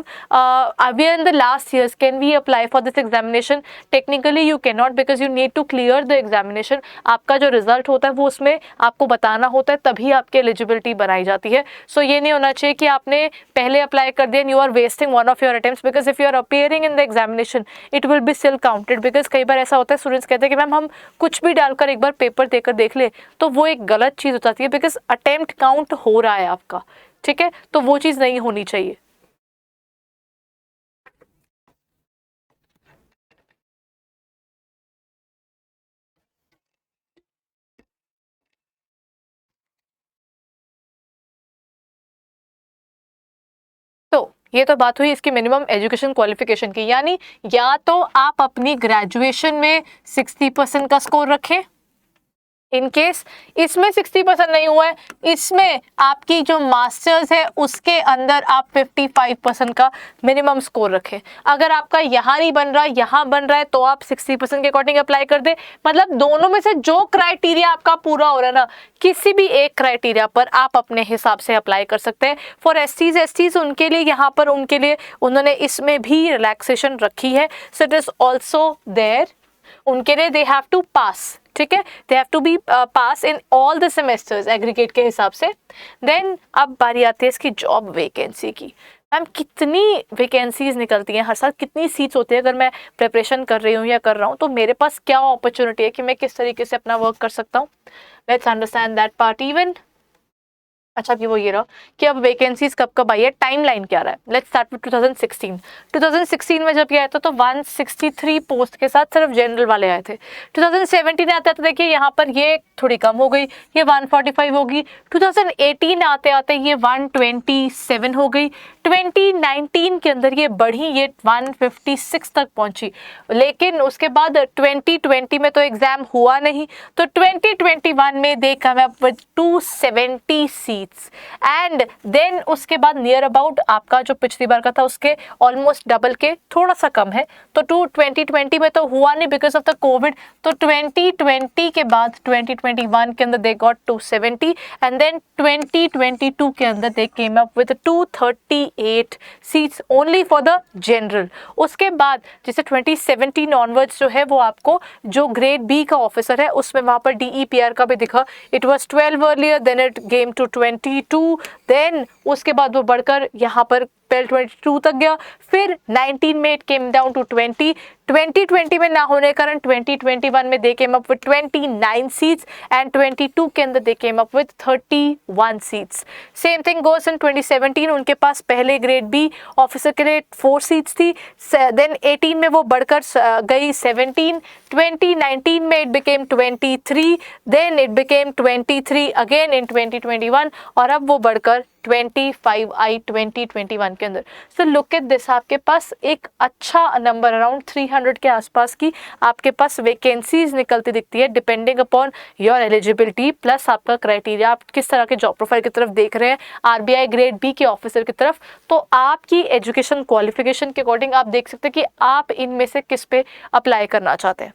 we are in the last years, can we apply for this examination? Technically you can not, because you need to clear the examination. आपका जो रिजल्ट होता है वो उसमें आपको बताना होता है, तभी आपकी एलिजिबिलिटी बनाई जाती है. सो ये नहीं होना चाहिए कि आपने पहले अप्लाई कर दिया and you are wasting one of your attempts, because if you are appearing in the examination it will be still counted. Because कई बार ऐसा होता है स्टूडेंट्स कहते हैं कि मैम हम कुछ भी डालकर एक बार पेपर देकर देख ले, तो वो एक गलत चीज हो जाती है, बिकॉज अटेम्प्ट काउंट हो रहा है आपका. ठीक है, तो वो चीज नहीं होनी चाहिए. ये तो बात हुई इसकी मिनिमम एजुकेशन क्वालिफिकेशन की, यानी या तो आप अपनी ग्रेजुएशन में 60% का स्कोर रखें, इन केस इसमें 60% नहीं हुआ है, इसमें आपकी जो मास्टर्स है उसके अंदर आप 55% का मिनिमम स्कोर रखें। अगर आपका यहाँ नहीं बन रहा, यहाँ बन रहा है, तो आप 60% के अकॉर्डिंग अप्लाई कर दे। मतलब दोनों में से जो क्राइटेरिया आपका पूरा हो रहा है ना, किसी भी एक क्राइटेरिया पर आप अपने हिसाब से अप्लाई कर सकते हैं। फॉर एसटीज उनके लिए यहाँ पर उनके लिए उन्होंने इसमें भी रिलैक्सेशन रखी है। So it is also there, उनके लिए दे हैव टू पास, ठीक है, they have to be pass in all the semesters aggregate के हिसाब से। देन अब बारी आती है इसकी जॉब वैकेंसी की। मैम कितनी वैकेंसीज निकलती हैं हर साल, कितनी सीट्स होती है? अगर मैं प्रिपरेशन कर रही हूँ या कर रहा हूँ तो मेरे पास क्या अपॉर्चुनिटी है कि मैं किस तरीके से अपना वर्क कर सकता हूँ? Let's understand that part even. अच्छा कि वो ये रहा कि अब वैकेंसीज कब कब आई है, टाइमलाइन क्या रहा है। लेट्स स्टार्ट विद 2016 में जब ये आया था तो 163 पोस्ट के साथ सिर्फ जनरल वाले आए थे। 2017 आते आते देखिए यहाँ पर ये थोड़ी कम हो गई, ये 145 होगी। 2018 आते आते ये 127 हो गई। 2019 के अंदर ये बढ़ी, ये 156 तक पहुंची। लेकिन उसके बाद 2020 में तो एग्जाम हुआ नहीं, तो 2021 में they come up with 270 seats and then उसके बाद नियर अबाउट आपका जो पिछली बार का था उसके ऑलमोस्ट डबल के थोड़ा सा कम है। तो 2020 में तो हुआ नहीं बिकॉज ऑफ द कोविड, तो 2020 के बाद 2021 के अंदर दे गॉट 270 एंड देन 2022 के अंदर they came up with 238 seats only for the general. उसके बाद जैसे 2017 ऑनवर्ड्स जो है वो आपको जो ग्रेड बी का ऑफिसर है उसमें वहाँ पर DEPR का भी दिखा, it was 12 earlier, then it came to 22, then उसके बाद वो बढ़कर यहाँ पर पहले 22 तक गया, फिर 19 में इट केम डाउन टू 2020 में ना होने के कारण 2021 में they came up with 29 seats and 22 के अंदर they came up with 31 seats. Same thing goes in 2017, उनके पास पहले ग्रेड बी ऑफिसर के लिए 4 सीट्स थी, देन 18 में वो बढ़कर गई 17, 2019 में it became 23, then it became 23 again in 2021 और अब वो बढ़कर 25 आई 2021 के अंदर। सो लुक एट दिस, आपके पास एक अच्छा नंबर अराउंड 300 के आसपास की आपके पास वैकेंसीज निकलती दिखती है depending upon your eligibility plus आपका क्राइटेरिया, आप किस तरह के जॉब प्रोफाइल की तरफ देख रहे हैं, RBI ग्रेड बी के ऑफिसर की तरफ। तो आपकी एजुकेशन क्वालिफिकेशन के अकॉर्डिंग आप देख सकते हैं कि आप इनमें से किस पे अप्लाई करना चाहते हैं।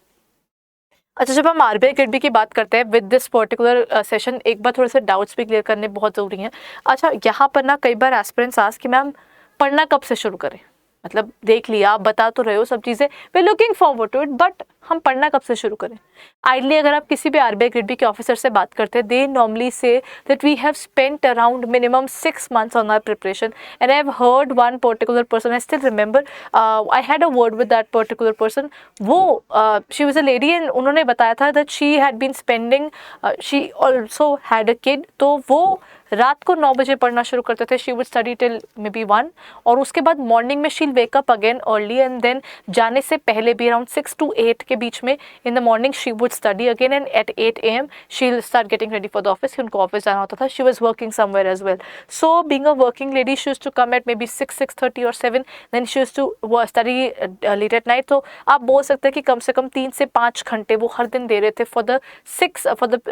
अच्छा, जब हम RBI ग्रेड बी की बात करते हैं विद दिस पर्टिकुलर सेशन, एक बार थोड़े से डाउट्स भी क्लियर करने बहुत ज़रूरी हैं। अच्छा, यहाँ पर ना कई बार एस्पिरेंट्स आस्क कि मैम पढ़ना कब से शुरू करें? मतलब देख लिया, आप बता तो रहे हो सब चीज़ें, we looking forward to it, but हम पढ़ना कब से शुरू करें? आइडली अगर आप किसी भी RBI ग्रेड बी के ऑफिसर से बात करते हैं, they normally say that we have spent around minimum 6 months on our preparation and I have heard one particular person, I still remember, I had a word with that particular person. वो she was a lady and उन्होंने बताया था that she had been spending, she also had a kid, तो वो रात को 9 बजे पढ़ना शुरू करते थे, she would study till maybe 1 और उसके बाद मॉर्निंग में she'll wake up again early and then जाने से पहले भी अराउंड 6 to 8 के बीच में in the morning she would study again and at 8 AM she'll start getting ready for the office. उनको ऑफिस जाना होता था, she was working somewhere as well, so being a working lady she used to come at maybe 6:30 or 7, then she used to study late at night. तो आप बोल सकते हैं कि कम से कम 3 से 5 घंटे वो हर दिन दे रहे थे for the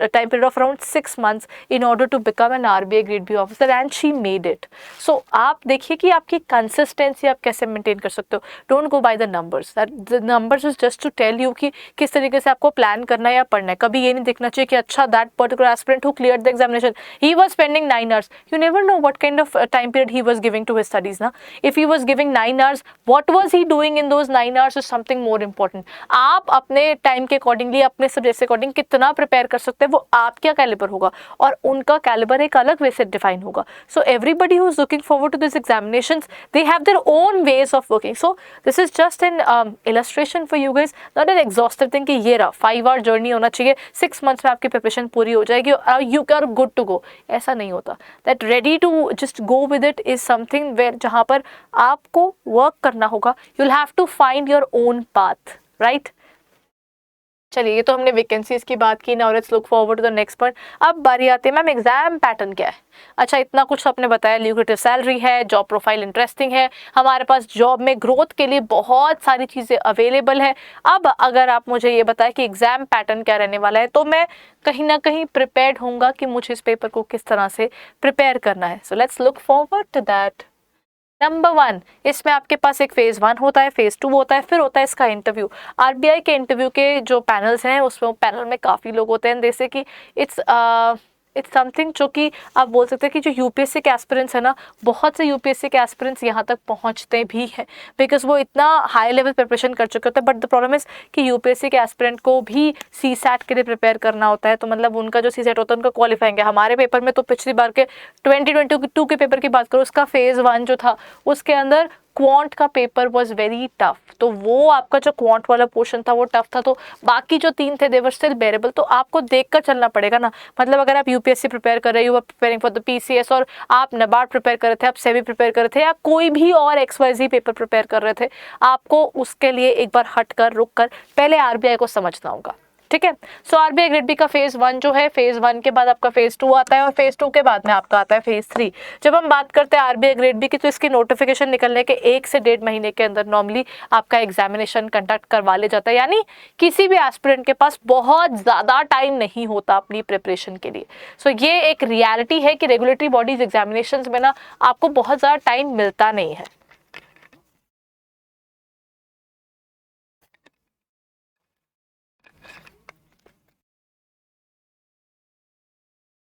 time period of around 6 months in order to become an RBI grade B officer and she made it. So आप देखिए कि आपकी कंसिस्टेंसी आप कैसे मेंटेन कर सकते हो। Don't go by the numbers, the numbers is just to tell you कि किस तरीके से आपको प्लान करना है या पढ़ना है। कभी ये नहीं देखना चाहिए कि अच्छा that particular aspirant who cleared the examination he was spending 9 hours, you never know what kind of time period he was giving to his studies ना। If he was giving 9 hours, what was he doing in those 9 hours is something more important. आप अपने time के accordingly अपने subject के according कितना prepare कर सकते हैं वो आपका कैलिबर होगा और उनका कैलिबर एक अलग वे से डिफाइन होगा। So everybody who is looking forward to these examinations, they have their own ways of working. So this is just an illustration for you guys, not an exhaustive thing कि ये रहा 5-hour journey होना चाहिए, 6 months में आपकी preparation पूरी हो जाएगी और you are good to go। ऐसा नहीं होता। That ready to just go with it is something where जहाँ पर आपको work करना होगा, you'll have to find your own path, right? चलिए, ये तो हमने वैकेंसीज की बात की। Now let's look forward to the next point. अब बारी आती है मैम एग्जाम पैटर्न क्या है। अच्छा, इतना कुछ आपने बताया, ल्यूक्रेटिव सैलरी है, जॉब प्रोफाइल इंटरेस्टिंग है, हमारे पास जॉब में ग्रोथ के लिए बहुत सारी चीज़ें अवेलेबल है। अब अगर आप मुझे ये बताएं कि एग्जाम पैटर्न क्या रहने वाला है, तो मैं कहीं ना कहीं प्रिपेयर्ड होऊंगा कि मुझे इस पेपर को किस तरह से प्रिपेयर करना है। So let's look forward to that. Number 1, इसमें आपके पास एक फेज 1 होता है, फेज 2 होता है, फिर होता है इसका इंटरव्यू। आरबीआई के इंटरव्यू के जो पैनल्स हैं, उसमें पैनल में काफ़ी लोग होते हैं, जैसे कि इट्स समथिंग जो कि आप बोल सकते हैं कि जो यूपीएससी के एस्पिरेंट्स है ना, बहुत से यूपीएससी के एस्पिरेंट्स यहाँ तक पहुँचते भी हैं बिकॉज वो इतना हाई लेवल प्रिपरेशन कर चुके होते हैं। बट द प्रॉब्लम इज कि यूपीएससी के एस्पिरेंट को भी सी सैट के लिए प्रिपेयर करना होता है, तो मतलब उनका जो सी सैट होता है उनका क्वालिफाइंग है। हमारे पेपर में तो पिछली बार के 2022 के पेपर की बात करो, उसका फेज 1 जो था उसके अंदर क्वांट का पेपर वाज वेरी टफ, तो वो आपका जो क्वांट वाला पोर्शन था वो टफ था, तो बाकी जो 3 थे दे वर स्टिल बेरेबल। तो आपको देखकर चलना पड़ेगा ना, मतलब अगर आप यूपीएससी प्रिपेयर कर रहे हो, you are preparing for the PCS, और आप नबार्ड प्रिपेयर कर रहे थे, आप सेबी प्रिपेयर कर रहे थे, या कोई भी और XYZ पेपर प्रिपेयर कर रहे थे, आपको उसके लिए एक बार हट कर रुक कर पहले आरबीआई को समझना होगा। ठीक है। सो आरबीआई ग्रेड बी का फेज 1 जो है, फेज 1 के बाद आपका फेज 2 आता है, और फेज 2 के बाद में आपका आता है फेज 3। जब हम बात करते हैं आरबीआई ग्रेड बी की, तो इसकी नोटिफिकेशन निकलने के 1 से 1.5 महीने के अंदर नॉर्मली आपका एग्जामिनेशन कंडक्ट करवा ले जाता है, यानी किसी भी एस्पिरेंट के पास बहुत ज़्यादा टाइम नहीं होता अपनी प्रिपरेशन के लिए। सो ये एक रियलिटी है कि रेगुलेटरी बॉडीज एग्जामिनेशन में ना आपको बहुत ज़्यादा टाइम मिलता नहीं है।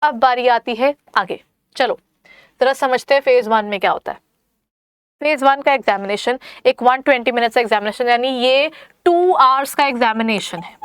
अब बारी आती है आगे, चलो जरा समझते हैं फेज 1 में क्या होता है। फेज 1 का एग्जामिनेशन एक 120 मिनट्स एग्जामिनेशन, यानी ये 2 आवर्स का एग्जामिनेशन है।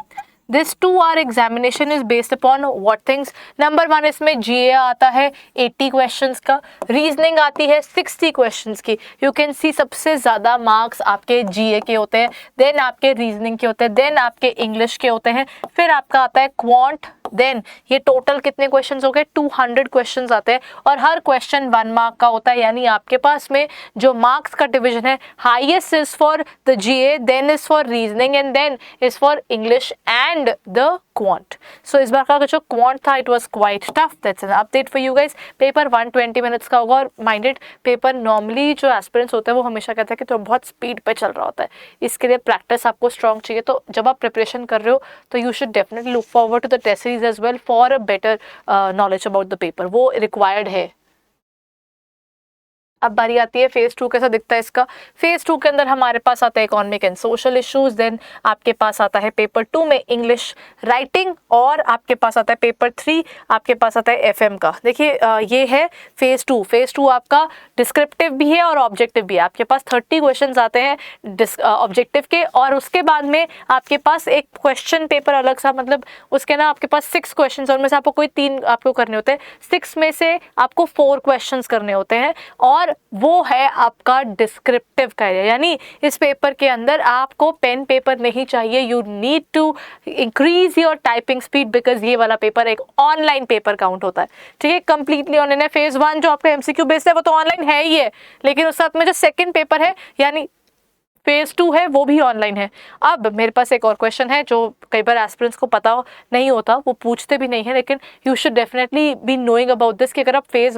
This 2 hour examination is based upon what things. Number 1, इसमें जीए आता है 80 क्वेश्चंस का, रीजनिंग आती है 60 क्वेश्चंस की। यू कैन सी सबसे ज़्यादा मार्क्स आपके जीए के होते हैं, देन आपके रीजनिंग के होते हैं, देन आपके इंग्लिश के होते हैं, फिर आपका आता है क्वांट, देन ये टोटल कितने क्वेश्चंस हो गए, 200 क्वेश्चंस आते हैं, और हर क्वेश्चन 1 मार्क का होता है। यानी आपके पास में जो मार्क्स का डिवीजन है, highest is for the GA, then is for reasoning, and then is for English and the quant. So इस बार का जो क्वांट था, it was quite tough. That's an update for you guys. Paper 120 minutes का होगा, और minded paper normally जो aspirants होते हैं वो हमेशा कहते हैं कि तो बहुत स्पीड पे चल रहा होता है, इसके लिए प्रैक्टिस आपको स्ट्रॉन्ग चाहिए। तो जब आप प्रिपरेशन कर रहे हो तो you should definitely look forward to the test series as well for a better knowledge about the paper, वो रिक्वायर्ड है। अब बारी आती है फेज 2 कैसा दिखता है इसका। फेज 2 के अंदर हमारे पास आता है economic and social issues, then आपके पास आता है पेपर 2 में इंग्लिश राइटिंग, और आपके पास आता है पेपर 3 आपके पास आता है एफएम का। देखिए ये है फेज 2। फेज 2 आपका डिस्क्रिप्टिव भी है और ऑब्जेक्टिव भी है। आपके पास 30 क्वेश्चन आते हैं ऑब्जेक्टिव के, और उसके बाद में आपके पास एक क्वेश्चन पेपर अलग सा, मतलब उसके ना आपके पास 6 क्वेश्चन, और में से आपको कोई 3 आपको करने होते हैं, 6 में से आपको 4 क्वेश्चन करने होते हैं, और वो है आपका डिस्क्रिप्टिव का एरिया। यानी इस पेपर के अंदर आपको पेन पेपर नहीं चाहिए, you need to increase your typing speed, because ये वाला पेपर एक ऑनलाइन पेपर काउंट होता है। ठीक है, कंप्लीटली ऑनलाइन है। फेज 1 जो आपका एमसीक्यू बेस्ड है वो तो ऑनलाइन है ही है, लेकिन उस साथ में जो सेकंड पेपर है यानी फेज 2 है वो भी ऑनलाइन है। अब मेरे पास एक और क्वेश्चन है जो कई बार एस्पिरेंट्स को पता नहीं होता, वो पूछते भी नहीं है, लेकिन you should definitely be knowing about this कि अगर आप फेज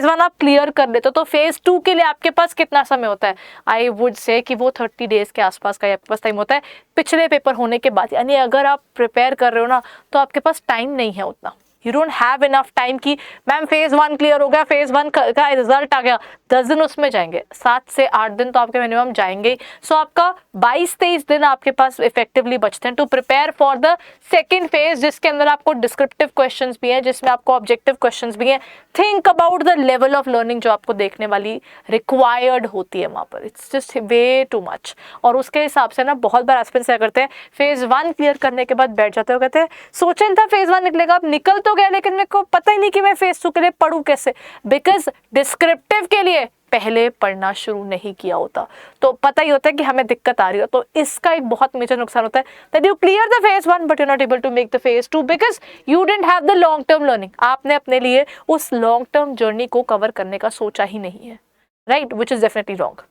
1 आप क्लियर कर लेते हो तो फेज 2 के लिए आपके पास कितना समय होता है। आई वुड से कि वो 30 डेज के आसपास का आपके पास टाइम होता है पिछले पेपर होने के बाद। यानी अगर आप प्रिपेयर कर रहे हो ना तो आपके पास टाइम नहीं है उतना, you don't have enough time कि मैम फेज 1 क्लियर हो गया, फेज 1 का रिजल्ट आ गया, 10 दिन उसमें जाएंगे, 7 से 8 दिन तो आपके मिनिमम जाएंगे। सो आपका 22-23 दिन आपके पास इफेक्टिवली बचते हैं to prepare for the second phase, जिसके अंदर आपको डिस्क्रिप्टिव क्वेश्चंस भी हैं, जिसमें आपको ऑब्जेक्टिव क्वेश्चंस भी हैं। Think about the level of learning जो आपको देखने वाली रिक्वायर्ड होती है वहाँ पर, it's just way too much. और उसके हिसाब से ना बहुत बार एस्पिरेंट्स क्या करते हैं, फेज 1 क्लियर करने के बाद बैठ जाते हो, कहते हैं सोचा नहीं था फेज 1 निकलेगा, अब निकल तो गया लेकिन मेरे को पता ही नहीं कि मैं फेज 2 के लिए पढूं कैसे, बिकॉज डिस्क्रिप्टिव के लिए पहले पढ़ना शुरू नहीं किया होता, तो पता ही होता है कि हमें दिक्कत आ रही हो। तो इसका एक बहुत मेजर नुकसान होता है that you clear the phase 1 but you not able to make the phase 2 because you didn't have the long term learning. आपने अपने लिए उस लॉन्ग टर्म जर्नी को कवर करने का सोचा ही नहीं है, right, which is definitely wrong.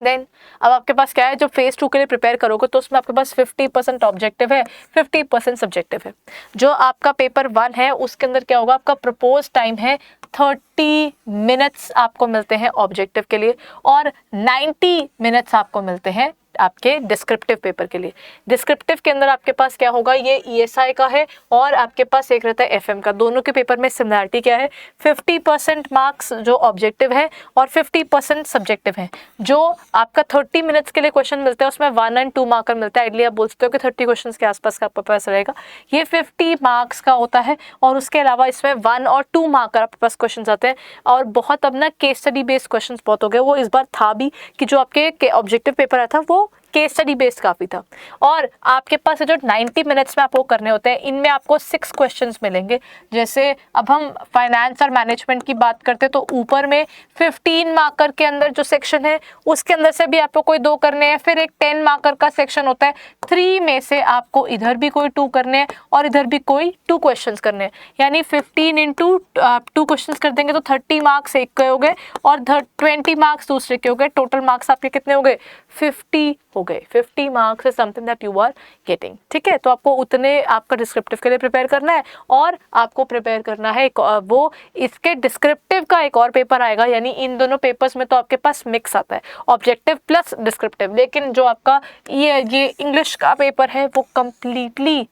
Then अब आपके पास क्या है, जब फेज 2 के लिए प्रिपेयर करोगे तो उसमें आपके पास 50% ऑब्जेक्टिव है, 50% सब्जेक्टिव है। जो आपका पेपर 1 है उसके अंदर क्या होगा, आपका प्रपोज टाइम है 30 मिनट्स आपको मिलते हैं ऑब्जेक्टिव के लिए, और 90 मिनट्स आपको मिलते हैं आपके डिस्क्रिप्टिव पेपर के लिए। डिस्क्रिप्टिव के अंदर आपके पास क्या होगा, ये ईएसआई का है और आपके पास एक रहता है एफएम का। दोनों के पेपर में सिमिलरिटी क्या है, 50% मार्क्स जो ऑब्जेक्टिव है और 50% सब्जेक्टिव है। जो आपका 30 मिनट्स के लिए क्वेश्चन मिलता है उसमें 1 और 2 मार्कर मिलता है। आइडियली आप बोल सकते हो कि 30 क्वेश्चन के आसपास का आपके पास रहेगा, ये 50 मार्क्स का होता है। और उसके अलावा इसमें 1 और 2 मार्कर आपके पास क्वेश्चन आते हैं। और बहुत अब ना केस स्टडी बेस्ड क्वेश्चन बहुत हो गए, वो इस बार था भी कि जो आपके ऑब्जेक्टिव पेपर आया था वो केस स्टडी बेस्ड काफी था। और आपके पास जो 90 मिनट्स में आपको करने होते हैं, इनमें आपको 6 क्वेश्चंस मिलेंगे। जैसे अब हम फाइनेंस और मैनेजमेंट की बात करते हैं तो ऊपर में 15 मार्कर के अंदर जो सेक्शन है उसके अंदर से भी आपको कोई 2 करने हैं। फिर एक 10 मार्कर का सेक्शन होता है, 3 में से आपको इधर भी कोई 2 करने हैं और इधर भी कोई 2 क्वेश्चंस करने हैं। यानी 15 इंटू 2 क्वेश्चंस कर देंगे तो 30 मार्क्स एक के हो गए और 20 मार्क्स दूसरे के हो गए। टोटल मार्क्स आपके कितने हो गए, 50 हो गए। 50 marks is something that you are getting. ठीक है, तो आपको उतने आपका डिस्क्रिप्टिव के लिए प्रिपेयर करना है और आपको प्रिपेयर करना है वो इसके डिस्क्रिप्टिव का एक और पेपर आएगा। यानी इन दोनों पेपर्स में तो आपके पास मिक्स आता है, ऑब्जेक्टिव प्लस डिस्क्रिप्टिव। लेकिन जो आपका ये इंग्लिश का पेपर है वो कंप्लीटली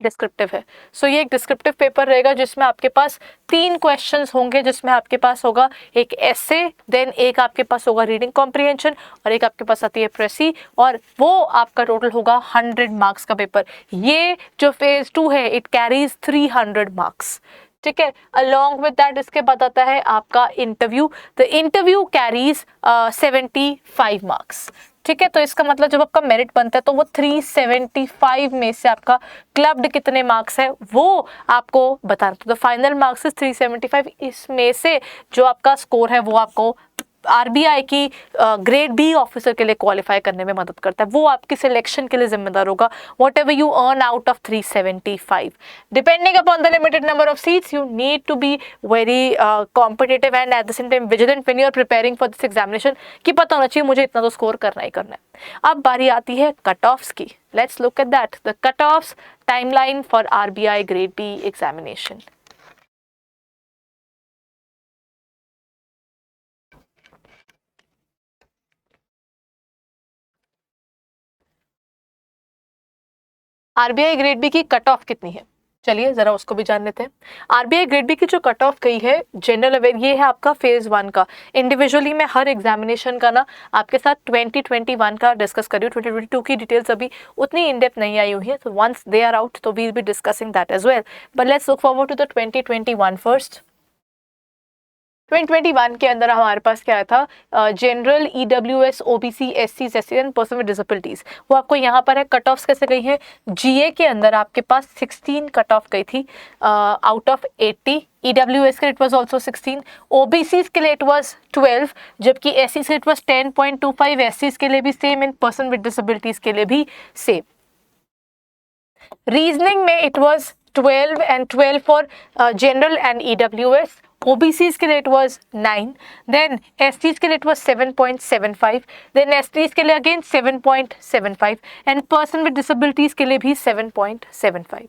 डिस्क्रिप्टिव है। सो ये एक डिस्क्रिप्टिव पेपर रहेगा जिसमें आपके पास 3 क्वेश्चंस होंगे, जिसमें आपके पास होगा एक एसे, देन एक आपके पास होगा रीडिंग कॉम्प्रिहेंशन और एक आपके पास आती है प्रेसी, और वो आपका टोटल होगा 100 मार्क्स का पेपर। ये जो फेज 2 है इट कैरीज 300 मार्क्स। ठीक है, अलॉन्ग विद दैट इसके बाद आता है आपका interview. The interview carries 75 marks. ठीक है, तो इसका मतलब जब आपका मेरिट बनता है तो वो 375 में से आपका क्लब्ड कितने मार्क्स है वो आपको बताना। तो द फाइनल मार्क्स इज 375। इसमें से जो आपका स्कोर है वो आपको आरबीआई की ग्रेड बी ऑफिसर के लिए क्वालिफाई करने में मदद करता है। वो आपकी सिलेक्शन के लिए जिम्मेदार होगा, whatever you earn out of 375। Depending upon the limited number of seats you need to be very competitive and at the same time vigilant when you are preparing for this examination, कि पता होना चाहिए मुझे इतना तो score करना ही करना है। अब बारी आती है कट ऑफ्स की। Let's look at that, the cut offs timeline for RBI grade B examination. RBI grade B की कट ऑफ कितनी है, चलिए जरा उसको भी जान लेते हैं। आरबीआई ग्रेड बी की जो कट ऑफ गई है जनरल अवेयर, ये है आपका फेज 1 का। इंडिविजुअली मैं हर एग्जामिनेशन का ना आपके साथ 2021 का डिस्कस कर रही हूँ। 2022 की डिटेल्स अभी उतनी इन डेप्थ नहीं आई हुई है, तो वंस दे आर आउट तो we will be discussing that as well, but let's look forward to the 2021 first. 2021 के अंदर हमारे पास क्या था, general EWS OBC SC ST and person with disabilities, वो आपको यहाँ पर है। कट ऑफ्स कैसे गई है, जीए के अंदर आपके पास 16 कट ऑफ गई थी आउट ऑफ 80। ईडब्ल्यूएस के लिए इट वाज आल्सो 16, ओबीसी के लिए इट वाज 12, जबकि एससी से इट वाज 10.25, एससी के लिए भी same and person with disabilities के लिए भी सेम। रीजनिंग में it was 12 and 12 for general and EWS. OBCs के लिए it was 9, then STs के लिए it was 7.75, then STs के लिए again 7.75 and person with disabilities के लिए भी 7.75.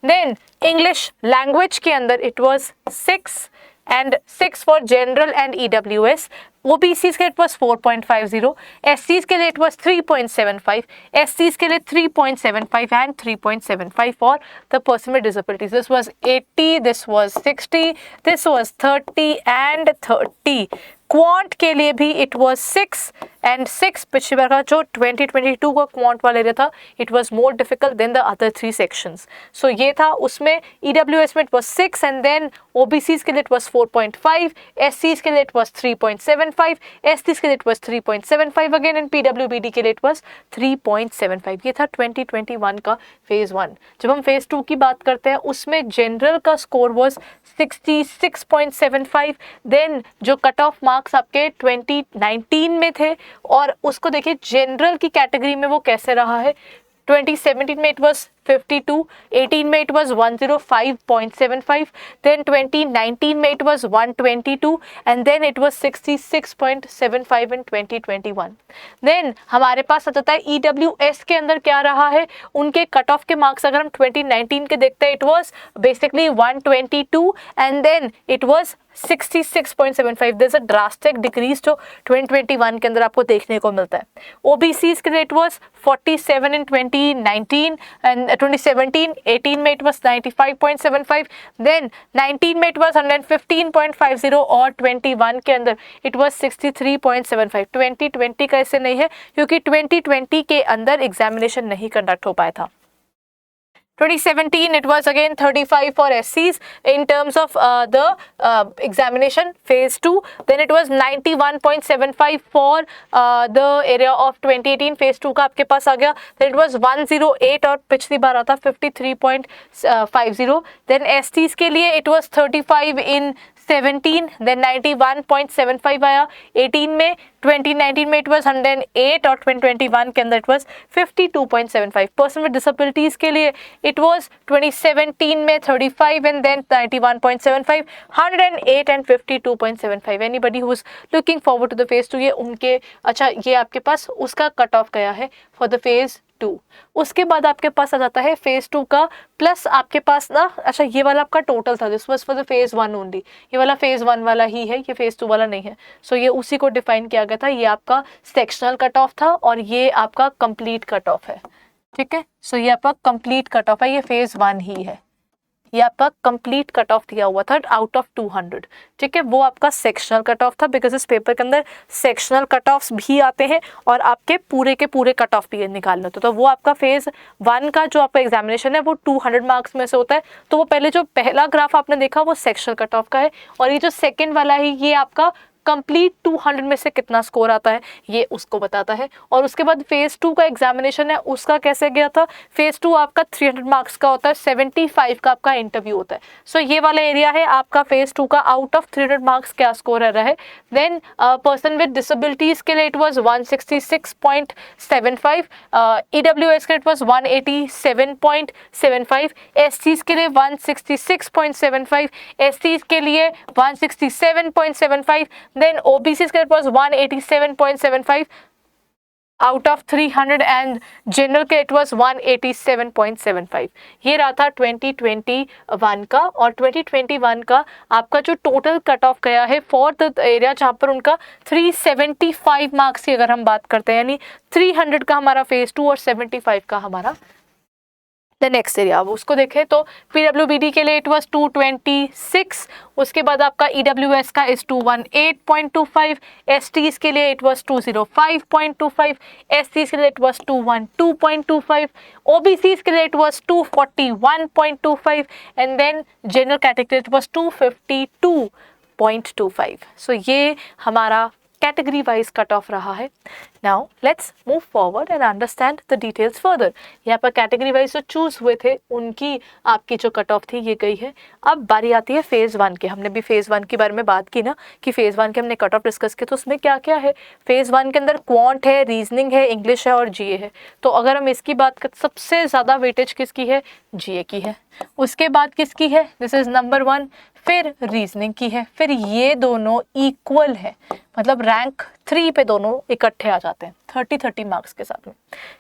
Then English language के अंदर it was 6 and 6 for general and EWS. OBCs के लिए it was 4.50, SCs के लिए it was 3.75, SCs के लिए 3.75 and 3.75 for the person with disabilities. This was 80, this was 60, this was 30 and 30. Quant के लिए भी इट वाज 6 and 6, पिछली बार का जो 2022 का क्वांट वाला एरिया था it was more difficult than the other 3 sections. So ये था, उसमें ईडब्ल्यूएस में it was 6 and then OBCs के लिए इट वाज 4.5, एससीज के लिए इट वाज 3.75, एसटीज के लिए it was 3.75 again and PWBD के लिए इट वाज 3.75। ये था 2021 का फेज 1। जब हम फेज 2 की बात करते हैं उसमें जनरल का स्कोर वाज 66.75, देन जो कट ऑफ मार्क्स आपके 2019 में थे और उसको देखिए जनरल की कैटेगरी में वो कैसे रहा है। 2017 में इट वाज 52, 18 में it was 105.75, then 2019 में it was 122 and then it was 66.75 in 2021. then हमारे पास आ जाता है EWS के अंदर क्या रहा है, उनके कट ऑफ के मार्क्स अगर हम 2019 के देखते हैं, it was basically 122 and then it was 66.75. there's a drastic decrease जो 2021 के अंदर आपको देखने को मिलता है. OBCs के लिए it was 47 in 2019 and 2017, 18 में it was 95.75, then 19 में it was 115.50 और 21 के अंदर it was 63.75. 2020 का ऐसे नहीं है क्योंकि 2020 के अंदर एग्जामिनेशन नहीं कंडक्ट हो पाया था. 2017 it was again 35 for SCs in terms of the examination phase 2, then it was 91.75 for the area of 2018 phase 2 का आपके पास आ गया, then it was 108 और पिछली बार आता 53.50, then STs के लिए it was 35 in 17, then 91.75 आया 18 में, 2019 में it was 108 और 2021 के अंदर it was 52.75. Person with disabilities के लिए it was 2017 में 35 and then 91.75, 108 and 52.75. anybody who is looking forward to the phase 2, ये उनके अच्छा ये आपके पास उसका कट ऑफ गया है for the phase 2. उसके बाद आपके पास आ जाता है फेज 2 का प्लस आपके पास ना, अच्छा ये वाला आपका टोटल था, this was for the phase 1 only, ये वाला फेज 1 वाला ही है, ये फेज 2 वाला नहीं है. सो ये उसी को डिफाइन किया गया था, ये आपका सेक्शनल कट ऑफ था और ये आपका कंप्लीट कट ऑफ है. ठीक है, सो ये आपका कंप्लीट कट ऑफ है, ये फेज 1 ही है, ये आपका कंप्लीट कट ऑफ दिया हुआ था आउट ऑफ 200. ठीक है, वो आपका सेक्शनल कट ऑफ था बिकॉज इस पेपर के अंदर सेक्शनल कट ऑफ्स भी आते हैं और आपके पूरे के पूरे कट ऑफ भी निकालने होते हैं. तो वो आपका फेज 1 का जो आपका एग्जामिनेशन है वो 200 मार्क्स में से होता है. तो वो पहले जो पहला ग्राफ आपने देखा वो सेक्शनल कट ऑफ का है और ये जो सेकेंड वाला है ये आपका कंप्लीट 200 में से कितना स्कोर आता है ये उसको बताता है. और उसके बाद फेज 2 का एग्जामिनेशन है उसका कैसे गया था, फेज 2 आपका 300 मार्क्स का होता है, 75 का आपका इंटरव्यू होता है. सो ये वाला एरिया है आपका फेज 2 का, आउट ऑफ 300 मार्क्स क्या स्कोर आ रहा है. देन पर्सन विद डिसेबिलिटीज के लिए इट वाज 166.75, EWS के इट वाज 187.75, SCs के लिए 166.75, STs के लिए 167.75, then OBCs के was 187.75 out of 300 and general के it was 187.75. ये रहा था 2021 का. और 2021 का आपका जो टोटल कट ऑफ गया है फॉर द एरिया जहाँ पर उनका 375 मार्क्स की अगर हम बात करते हैं, यानी 300 का हमारा फेज 2 और 75 का हमारा द नेक्स्ट एरिया. अब उसको देखें तो PWBD के लिए इट वाज 226, उसके बाद आपका EWS का इज 218.25, STs के लिए इट वाज 205.25, SCs के लिए इट वाज 212.25, OBCs के लिए it was 241.25 and then general category it was 252.25. So ये हमारा कैटेगरी वाइज कट ऑफ रहा है. Now let's move forward and understand the details further. यहाँ पर कैटेगरी वाइज जो चूज हुए थे उनकी आपकी जो कट ऑफ थी ये गई है. अब बारी आती है फेज 1 के. हमने भी फेज 1 के बारे में बात की ना कि फेज 1 के हमने कट ऑफ डिस्कस किया, तो उसमें क्या क्या है. फेज 1 के अंदर क्वांट है, रीजनिंग है, इंग्लिश है और GA है. तो अगर हम इसकी बात करें सबसे ज़्यादा वेटेज किसकी है, GA की है. उसके बाद किसकी है, दिस इज नंबर 1, फिर रीजनिंग की है, फिर ये दोनों इक्वल है, मतलब रैंक 3 पे दोनों इकट्ठे आ जाते हैं 30 मार्क्स के साथ में.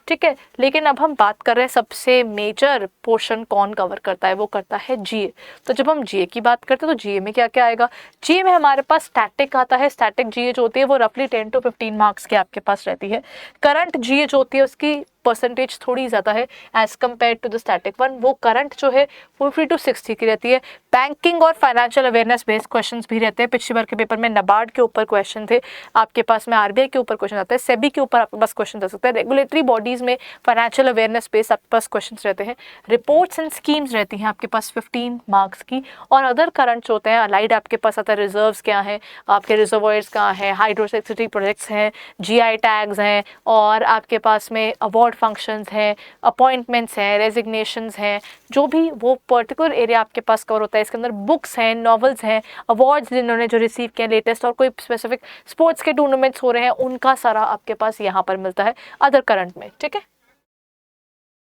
ठीक है, लेकिन अब हम बात कर रहे हैं सबसे मेजर पोर्शन कौन कवर करता है, वो करता है GA. तो जब हम GA की बात करते हैं तो GA में क्या क्या आएगा. GA में हमारे पास स्टैटिक आता है. स्टैटिक GA जो होती है वो रफली 10 to 15 मार्क्स के आपके पास रहती है. करंट GA जो होती है उसकी परसेंटेज थोड़ी ज़्यादा है as compared to the static one. वो करंट जो है 50 to 60 की रहती है. बैंकिंग और फाइनेंशियल अवेयरनेस बेस्ड क्वेश्चंस भी रहते हैं. पिछली बार के पेपर में NABARD के ऊपर क्वेश्चन थे, आपके पास में RBI के ऊपर क्वेश्चन आते हैं, SEBI के ऊपर आपके पास क्वेश्चन आ सकते हैं. रेगुलेटरी बॉडीज में फाइनेंशियल अवेयरनेस बेस्ड आपके पास क्वेश्चन रहते हैं. रिपोर्ट्स एंड स्कीम्स रहती हैं आपके पास 15 मार्क्स की. और अदर करंट्स होते हैं अलाइड आपके पास आता है. रिजर्व्स क्या है आपके, रिजर्वॉयर्स कहाँ हैं, हाइड्रोसेक्सिटी प्रोजेक्ट्स हैं, GI टैग्स हैं और आपके पास में अवार्ड फंक्शंस हैं, अपॉइंटमेंट्स हैं, रेजिग्नेशंस हैं, जो भी वो पर्टिकुलर एरिया आपके पास कवर होता है. इसके अंदर बुक्स हैं, नॉवेल्स हैं, अवार्ड्स जिन्होंने जो रिसीव किए लेटेस्ट और कोई स्पेसिफिक स्पोर्ट्स के टूर्नामेंट्स हो रहे हैं उनका सारा आपके पास यहाँ पर मिलता है अदर करंट में. ठीक है.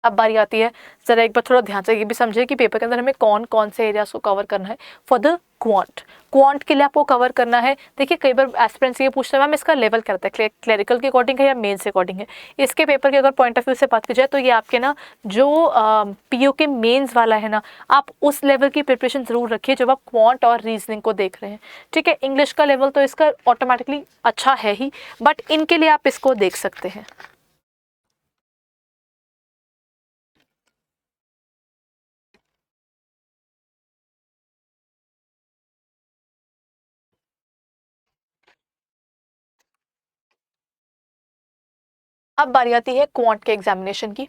अब बारी आती है, ज़रा एक बार थोड़ा ध्यान से ये भी समझिए कि पेपर के अंदर हमें कौन कौन से एरियाज को कवर करना है फॉर द क्वांट के लिए आपको कवर करना है। देखिए कई बार एस्पिरेंट्स ये पूछते हैं मैम इसका लेवल क्या रहता है, क्लरिकल के अकॉर्डिंग है या मेंस के अकॉर्डिंग है। इसके पेपर के अगर पॉइंट ऑफ व्यू से बात की जाए तो ये आपके ना जो पीओ के मेंस वाला है ना, आप उस लेवल की प्रिपरेशन ज़रूर रखिए जब आप क्वांट और रीजनिंग को देख रहे हैं। ठीक है, इंग्लिश का लेवल तो इसका ऑटोमेटिकली अच्छा है ही, बट इनके लिए आप इसको देख सकते हैं। अब बारी आती है क्वांट के एग्जामिनेशन की।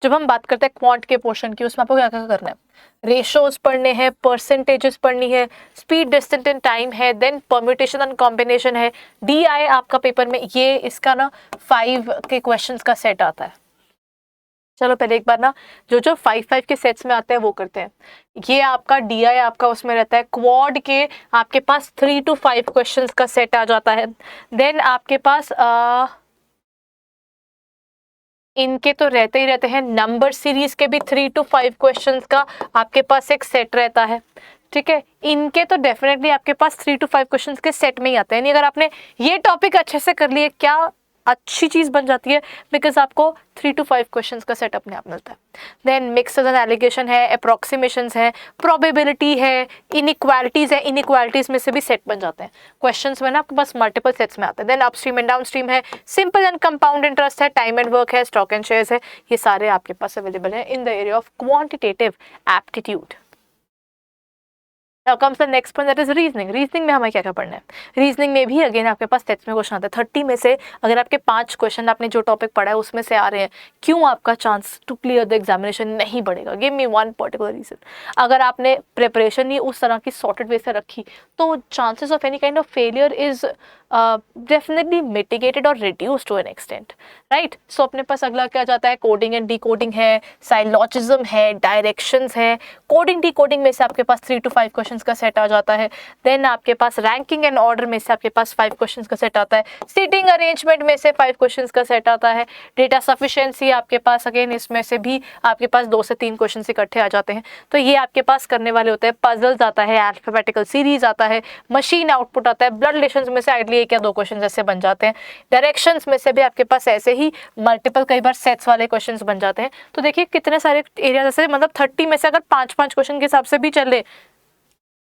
जब हम बात करते हैं क्वांट के पोर्शन की, उसमें आपको क्या क्या करना है, रेशोज पढ़ने हैं, परसेंटेजेस पढ़नी है, स्पीड, डिस्टेंस एंड टाइम है, देन परम्यूटेशन एंड कॉम्बिनेशन है, DI आपका पेपर में ये इसका ना 5 के क्वेश्चंस का सेट आता है। चलो पहले एक बार ना जो जो 5 के सेट्स में आते हैं वो करते हैं। ये आपका DI आपका उसमें रहता है, क्वाड के आपके पास 3 to 5 क्वेश्चंस का सेट आ जाता है। देन आपके पास इनके तो रहते ही रहते हैं, नंबर सीरीज के भी 3 to 5 क्वेश्चंस का आपके पास एक सेट रहता है। ठीक है, इनके तो डेफिनेटली आपके पास 3 to 5 क्वेश्चंस के सेट में ही आते हैं। यानी अगर आपने ये टॉपिक अच्छे से कर लिए, क्या अच्छी चीज बन जाती है, बिकॉज आपको 3 to 5 क्वेश्चंस का सेट अपने आप मिलता है। देन मिक्सेस एंड एलिगेशन है, अप्रोक्सीमेशंस है, प्रोबेबिलिटी है, इनइक्वालिटीज है, इनइक्वालिटीज में से भी सेट बन जाते हैं क्वेश्चंस में ना, आपके पास मल्टीपल सेट्स में आते हैं। देन अपस्ट्रीम एंड डाउनस्ट्रीम है, सिंपल एंड कंपाउंड इंटरेस्ट है, टाइम एंड वर्क है, स्टॉक एंड शेयर्स है, ये सारे आपके पास अवेलेबल है in the area of quantitative aptitude. Now comes the next one, that is reasoning. Reasoning में हमें क्या क्या पढ़ना है, रीजनिंग में भी अगेन आपके पास सेट्स में क्वेश्चन आते हैं। 30 में से अगर आपके 5 क्वेश्चन आपने जो टॉपिक पढ़ा है उसमें से आ रहे हैं, क्यों आपका chance to clear the examination नहीं बढ़ेगा? Give me one particular reason. अगर आपने प्रिपरेशन ही उस तरह की सॉर्टेड वे से रखी तो chances of any kind of failure is definitely mitigated और reduced to an extent, right. So अपने पास अगला क्या जाता है, कोडिंग एंड डिकोडिंग है, साइलॉजिज्म है, डायरेक्शंस है। कोडिंग डिकोडिंग में से आपके पास 3 to 5 क्वेश्चंस का सेट आ जाता है। देन आपके पास रैंकिंग एंड ऑर्डर में से आपके पास 5 क्वेश्चंस का सेट आता है। सीटिंग अरेंजमेंट में से 5 क्वेश्चंस का सेट आता है। डेटा सफिशिएंसी आपके पास अगेन इसमें से भी आपके पास 2 से 3 क्वेश्चन इकट्ठे आ जाते हैं। तो ये आपके पास करने वाले होते हैं। पजल्स आता है, अल्फाबेटिकल सीरीज आता है, मशीन आउटपुट आता है, ब्लड रिलेशंस में से आइडली 1 या 2 क्वेश्चन ऐसे बन जाते हैं। डायरेक्शंस में से भी आपके पास ऐसे ही मल्टीपल कई बार सेट्स वाले क्वेश्चंस बन जाते हैं। तो देखिए कितने सारे एरिया, जैसे मतलब 30 में से अगर 5-5 क्वेश्चन के हिसाब से भी चले,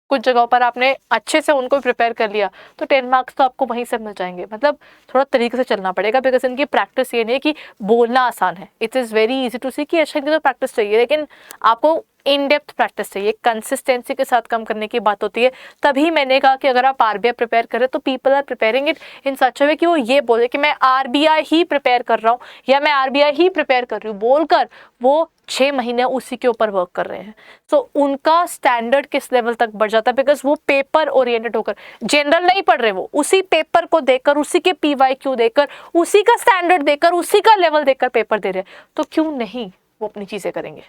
कुछ जगहों पर आपने अच्छे से उनको प्रिपेयर कर लिया तो 10 मार्क्स तो आपको वहीं से मिल जाएंगे। मतलब थोड़ा तरीके से चलना पड़ेगा, बिकॉज इनकी प्रैक्टिस ये नहीं है कि बोलना आसान है। It is very easy to see कि अच्छा इनकी तो प्रैक्टिस चाहिए, लेकिन आपको इन डेप्थ प्रैक्टिस चाहिए, कंसिस्टेंसी के साथ काम करने की बात होती है। तभी मैंने कहा कि अगर आप RBI प्रिपेयर करें तो people are preparing it in such a way कि वो ये बोले कि मैं RBI ही प्रिपेयर कर रहा हूँ या मैं RBI ही प्रिपेयर कर रही हूँ, बोलकर वो 6 महीने उसी के ऊपर वर्क कर रहे हैं। तो उनका स्टैंडर्ड किस लेवल तक बढ़ जाता है, बिकॉज वो पेपर ओरिएंटेड होकर जनरल नहीं पढ़ रहे, वो उसी पेपर को देखकर, उसी के PYQ देखकर, उसी का स्टैंडर्ड देखकर, उसी का लेवल देखकर पेपर दे रहे हैं। तो क्यों नहीं वो अपनी चीजें करेंगे।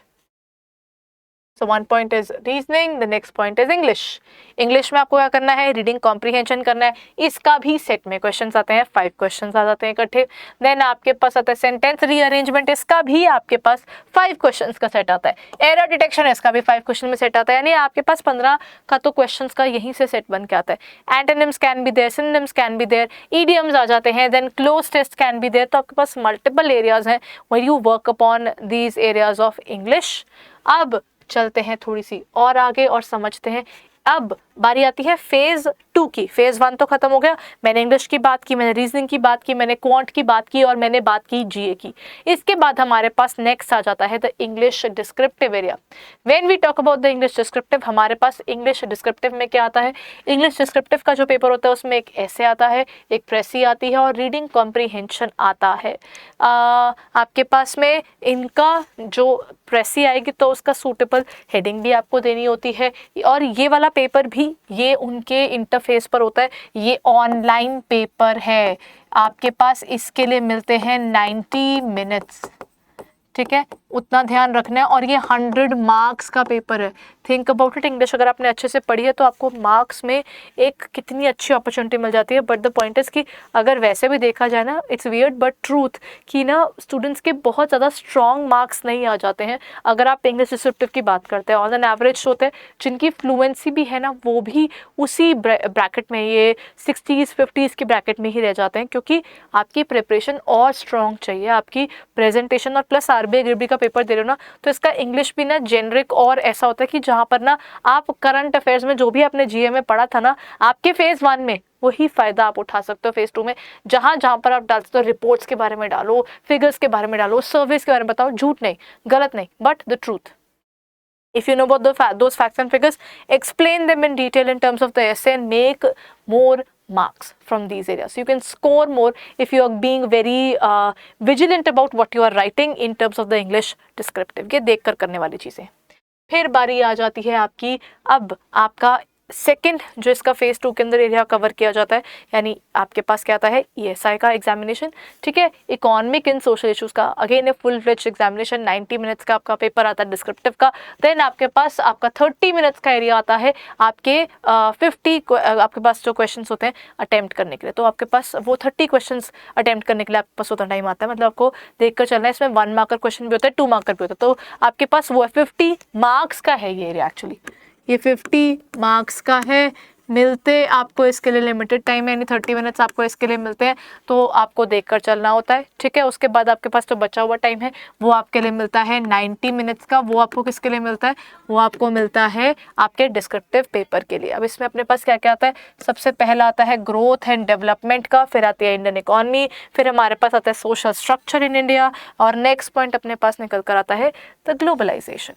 So one point is reasoning, the next point is English. English में आपको क्या करना है, रीडिंग कॉम्प्रीहेंशन करना है। इसका भी सेट में क्वेश्चंस आते हैं, 5 क्वेश्चंस आ जाते हैं इकट्ठे। देन आपके पास आता है सेंटेंस रीअरेंजमेंट, इसका भी आपके पास 5 क्वेश्चंस का सेट आता है। एरर डिटेक्शन, इसका भी 5 क्वेश्चन में सेट आता है। यानी आपके पास 15 का तो क्वेश्चंस का यहीं से सेट बन के आता है। Antonyms can be there, synonyms can be there, idioms आ जाते हैं, then cloze test can be there. तो आपके पास मल्टीपल एरियाज हैं when you work upon these areas of English. अब चलते हैं थोड़ी सी और आगे और समझते हैं। अब बारी आती है फेज 2 की। फेज 1 तो खत्म हो गया, मैंने इंग्लिश की बात की, मैंने रीजनिंग की बात की, मैंने क्वांट की बात की और मैंने बात की GA की। इसके बाद हमारे पास नेक्स्ट आ जाता है the English descriptive area. When we talk about the English descriptive, हमारे पास इंग्लिश डिस्क्रिप्टिव में क्या आता है, इंग्लिश डिस्क्रिप्टिव का जो पेपर होता है उसमें एक ऐसे आता है, एक प्रेसी आती है और रीडिंग कॉम्प्रीहेंशन आता है। आपके पास में इनका जो प्रेसी आएगी तो उसका सूटेबल हेडिंग भी आपको देनी होती है। और ये वाला पेपर भी ये उनके इंटरफेस पर होता है, ये ऑनलाइन पेपर है। आपके पास इसके लिए मिलते हैं 90 मिनट्स। ठीक है, उतना ध्यान रखना है। और ये 100 मार्क्स का पेपर है। थिंक अबाउट इट, इंग्लिश अगर आपने अच्छे से पढ़ी है तो आपको मार्क्स में एक कितनी अच्छी अपॉर्चुनिटी मिल जाती है। बट द पॉइंट इज कि अगर वैसे भी देखा जाए ना, इट्स वियर्ड बट ट्रूथ कि ना स्टूडेंट्स के बहुत ज़्यादा स्ट्रॉन्ग मार्क्स नहीं आ जाते हैं अगर आप इंग्लिश डिस्क्रिप्टिव की बात करते हैं। ऑन एन एवरेज होते हैं जिनकी फ्लुएंसी भी है ना, वो भी उसी ब्रैकेट में, ये 60s 50s के ब्रैकेट में ही रह जाते हैं, क्योंकि आपकी प्रिपरेशन और स्ट्रॉन्ग चाहिए, आपकी प्रेजेंटेशन। और प्लस आरबीआई ग्रेड बी का पेपर दे रहे हो ना, तो इसका इंग्लिश भी ना जेनरिक और ऐसा होता है कि जहाँ पर ना आप करंट अफेयर्स में जो भी आपने जीए में पढ़ा था ना, आपके फेज 1 में वही फायदा आप उठा सकते हो फेज 2 में। जहाँ जहाँ पर आप डाल सकते हो, रिपोर्ट्स के बारे में डालो, फिगर्स के बारे में डालो, सर्विस के बारे में बताओ, झूठ नहीं, गलत नहीं, but the truth. If you know about those facts and figures, explain them in detail in terms of the essay and make more marks from these areas. So you can score more if you are being very vigilant about what you are writing in terms of the English descriptive. ये देख कर करने वाली चीज़ें। फिर बारी आ जाती है आपकी, अब आपका सेकंड जो इसका फेज 2 के अंदर एरिया कवर किया जाता है, यानी आपके पास क्या आता है, ईएसआई का एग्जामिनेशन। ठीक है, इकोनॉमिक एंड सोशल इश्यूज का again a full fledged examination, 90 minutes का आपका पेपर आता है डिस्क्रिप्टिव का। देन आपके पास आपका 30 मिनट्स का एरिया आता है आपके 50 आपके पास जो क्वेश्चन होते हैं अटेम्प्ट करने के लिए। तो आपके पास वो 30 क्वेश्चन अटेम्प्ट करने के लिए आपके पास उतना टाइम आता है, मतलब आपको देख कर चलना है। इसमें 1 मार्कर क्वेश्चन भी होता है, 2 मार्कर भी होता है, तो आपके पास वो 50 मार्क्स का है ये एरिया। एक्चुअली ये 50 मार्क्स का है। मिलते आपको इसके लिए लिमिटेड टाइम है, यानी 30 मिनट्स आपको इसके लिए मिलते हैं, तो आपको देखकर चलना होता है। ठीक है, उसके बाद आपके पास जो बचा हुआ टाइम है वो आपके लिए मिलता है 90 मिनट्स का। वो आपको किसके लिए मिलता है, वो आपको मिलता है आपके डिस्क्रिप्टिव पेपर के लिए। अब इसमें अपने पास क्या क्या आता है, सबसे पहला आता है ग्रोथ एंड डेवलपमेंट का, फिर आती है इंडियन इकोनॉमी, फिर हमारे पास आता है सोशल स्ट्रक्चर इन इंडिया, और नेक्स्ट पॉइंट अपने पास निकल कर आता है द ग्लोबलाइजेशन।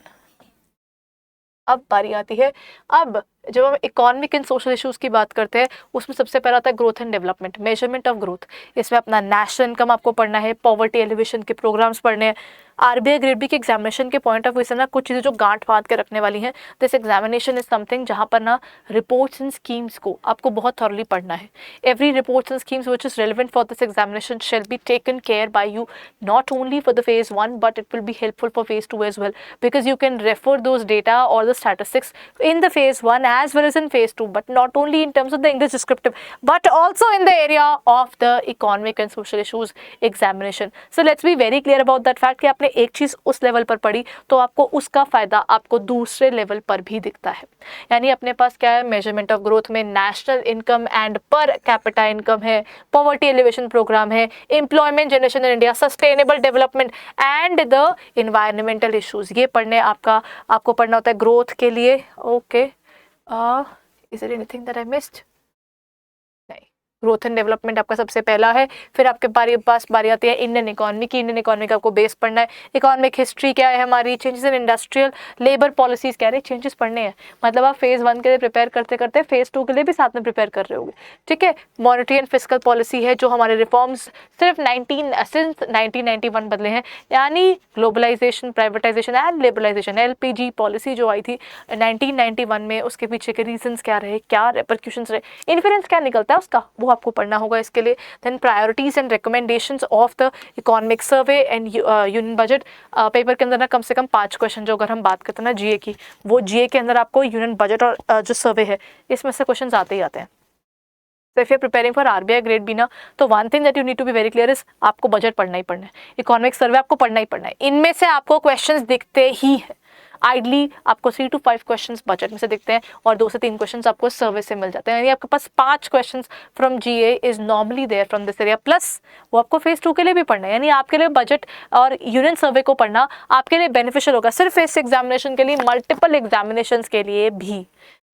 अब बारी आती है, अब जब हम इकोनॉमिक एंड सोशल इश्यूज की बात करते हैं उसमें सबसे पहला आता है growth and development, measurement of growth. इसमें अपना नेशनल इनकम आपको पढ़ना है, पॉवर्टी एलिवेशन के प्रोग्राम्स पढ़ने हैं। आरबीआई ग्रेड बी के एग्जामिनेशन के पॉइंट ऑफ व्यू से ना कुछ चीज़ें जो गांठ बांध के रखने वाली हैं। दिस एग्जामिनेशन इज समथिंग जहाँ पर ना रिपोर्ट्स एंड स्कीम्स को आपको बहुत थॉरली पढ़ना है। Every reports and schemes which is relevant for this examination shall be taken care by you, not only for the phase 1 but it will be helpful for phase 2 as well, because you can refer those data और the statistics in the phase 1 as well as in phase 2, but not only in terms of the English descriptive but also in the area of the economic and social issues examination. So let's be very clear about that fact कि आपने एक चीज़ उस level पर पढ़ी तो आपको उसका फ़ायदा आपको दूसरे लेवल पर भी दिखता है। यानी अपने पास क्या है, मेजरमेंट ऑफ ग्रोथ में national income and per capita income है, पॉवर्टी एलिवेशन प्रोग्राम है, employment generation in India, sustainable development and the environmental issues, ये पढ़ने आपको पढ़ना होता है ग्रोथ के लिए। Okay, is there anything that I missed? नहीं, ग्रोथ एंड डेवलपमेंट आपका सबसे पहला है। फिर आपके पास बारी आती है इंडियन इकोनॉमी की। इंडियन इकोनॉमी का आपको बेस पढ़ना है। इकोनॉमिक हिस्ट्री क्या है हमारी, changes in industrial labour policies क्या है, चेंजेस पढ़ने हैं। मतलब आप फेज 1 के लिए प्रिपेयर करते करते फेज 2 के लिए भी साथ में प्रिपेयर कर रहे होगे। ठीक है, मॉनेटरी एंड फिस्कल पॉलिसी है, जो हमारे रिफॉर्म्स सिर्फ 1991 बदले हैं, यानी globalisation, privatisation and liberalisation, LPG policy जो आई थी 1991 में, उसके पीछे के रीजंस क्या रहे, क्या रिपरक्यूशंस रहे, इन्फ्लुएंस क्या निकलता है उसका, वो आपको पढ़ना होगा इसके लिए। Then priorities and recommendations of the economic survey and union budget. Paper के अंदर ना कम से कम 5 क्वेश्चन, जो अगर हम बात करते हैं ना जीए की, वो जीए के अंदर आपको यूनियन बजट और जो सर्वे है इसमें से क्वेश्चन आते ही आते हैं। So if you're preparing for RBI grade B ना, तो one thing that you need to be very clear is आपको बजट पढ़ना ही पढ़ना है, इकोनॉमिक सर्वे आपको पढ़ना ही पढ़ना है। इनमें से आपको क्वेश्चंस दिखते ही है, आइडली आपको 3 to 5 क्वेश्चंस बजट में से दिखते हैं और 2 से 3 क्वेश्चंस आपको सर्वे से मिल जाते हैं। यानी आपके पास 5 questions from GA is normally there from this area, plus वो आपको फेज 2 के लिए भी पढ़ना है। यानी आपके लिए बजट और यूनियन सर्वे को पढ़ना आपके लिए बेनिफिशियल होगा, सिर्फ फेज एग्जामिनेशन के लिए, मल्टीपल एग्जामिनेशन के लिए भी।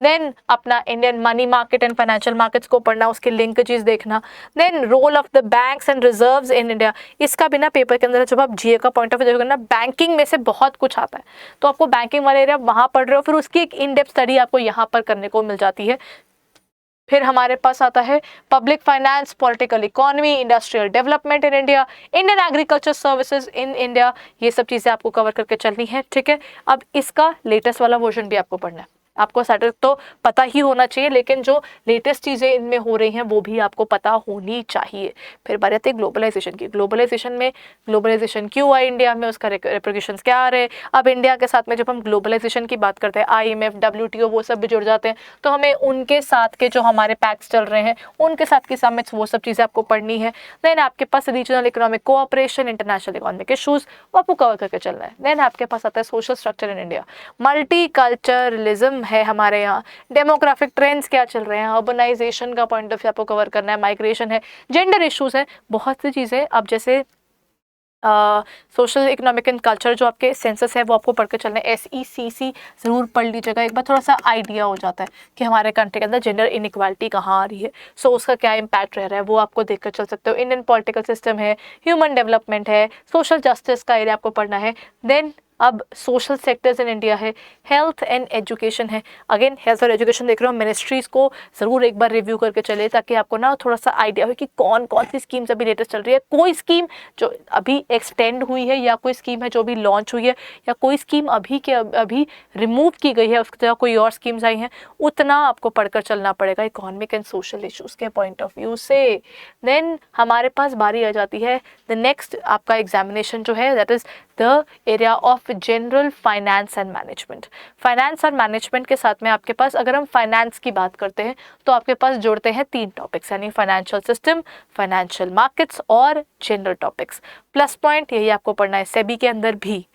देन अपना Indian money market and financial markets को पढ़ना, उसके लिंकेजेस देखना। Then role of the banks and reserves in India, इसका बिना पेपर के अंदर जब आप जीए का पॉइंट ऑफ व्यू देखोगे ना, बैंकिंग में से बहुत कुछ आता है, तो आपको बैंकिंग वाले एरिया वहाँ पढ़ रहे हो, फिर उसकी एक इन डेप्थ स्टडी आपको यहाँ पर करने को मिल जाती है। फिर हमारे पास आता है public finance, political economy, industrial development in India, Indian agriculture services in India, ये सब चीज़ें आपको कवर करके चलनी है। ठीक है, अब इसका लेटेस्ट वाला वर्जन भी आपको पढ़ना है। आपको स्टैटिस्टिक्स तो पता ही होना चाहिए, लेकिन जो लेटेस्ट चीज़ें इनमें हो रही हैं वो भी आपको पता होनी चाहिए। फिर बात आती है ग्लोबलाइजेशन की। ग्लोबलाइजेशन में ग्लोबलाइजेशन क्यों आई इंडिया में, उसका रिप्रिकॉशंस क्या आ रहे हैं। अब इंडिया के साथ में जब हम ग्लोबलाइजेशन की बात करते हैं, IMF, WTO वो सब भी जुड़ जाते हैं, तो हमें उनके साथ के जो हमारे पैक्ट्स चल रहे हैं उनके साथ की समिट्स वो सब चीज़ें आपको पढ़नी है। देन आपके पास regional economic cooperation, international economic issues वो आपको कवर करके चलना है। देन आपके पास आता है social structure in India, multi culturalism है हमारे यहाँ, डेमोग्राफिक ट्रेंड्स क्या चल रहे हैं, अर्बनाइजेशन का पॉइंट ऑफ व्यू आपको कवर करना है, माइग्रेशन है, जेंडर इश्यूज है, बहुत सी चीज़ें। अब जैसे सोशल इकोनॉमिक एंड कल्चर जो आपके सेंसस है वो आपको पढ़ के चलना है, SECC ज़रूर पढ़ लीजिएगा एक बार, थोड़ा सा आइडिया हो जाता है कि हमारे कंट्री के अंदर जेंडर इनइक्वालिटी कहाँ आ रही है, सो उसका क्या इम्पैक्ट रह रहा है वो आपको देख कर चल सकते हो। इंडियन पॉलिटिकल सिस्टम है, ह्यूमन डेवलपमेंट है, सोशल जस्टिस का एरिया आपको पढ़ना है। देन अब सोशल सेक्टर्स इन इंडिया है, हेल्थ एंड एजुकेशन है। अगेन हेल्थ और एजुकेशन देख रहे हो, मिनिस्ट्रीज़ को ज़रूर एक बार रिव्यू करके चले ताकि आपको ना थोड़ा सा आइडिया हो कि कौन कौन सी स्कीम्स अभी लेटेस्ट चल रही है, कोई स्कीम जो अभी एक्सटेंड हुई है या कोई स्कीम है जो अभी लॉन्च हुई है या कोई स्कीम अभी रिमूव की गई है, उसकी जगह कोई और स्कीम्स आई हैं, उतना आपको पढ़कर चलना पड़ेगा इकोनॉमिक एंड सोशल इशूज़ के पॉइंट ऑफ व्यू से। देन हमारे पास बारी आ जाती है द नेक्स्ट आपका एग्जामिनेशन जो है, that is the area of general finance and management. Finance और मैनेजमेंट के साथ में आपके पास, अगर हम फाइनेंस की बात करते हैं तो आपके पास जुड़ते हैं 3 टॉपिक्स, यानी फाइनेंशियल सिस्टम, फाइनेंशियल मार्केट्स और जनरल टॉपिक्स। प्लस पॉइंट यही आपको पढ़ना है सेबी के अंदर भी,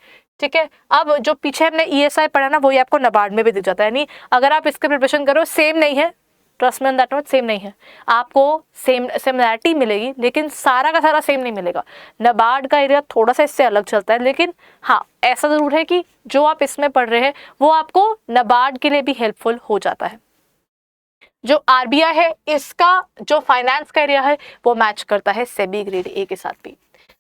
ठीक है। अब जो पीछे हमने ESI पढ़ा ना वही आपको नाबार्ड में भी दिख जाता है, यानी अगर आप इसका प्रिपरेशन करो सेम नहीं है, ट्रस्ट में ऑन दैट नोट, सेम नहीं है, आपको सिमिलैरिटी मिलेगी लेकिन सारा का सारा सेम नहीं मिलेगा। नाबार्ड का एरिया थोड़ा सा इससे अलग चलता है, लेकिन हाँ ऐसा ज़रूर है कि जो आप इसमें पढ़ रहे हैं वो आपको नाबार्ड के लिए भी हेल्पफुल हो जाता है। जो RBI है इसका जो फाइनेंस का एरिया है वो मैच करता है सेबी ग्रेड A के साथ भी।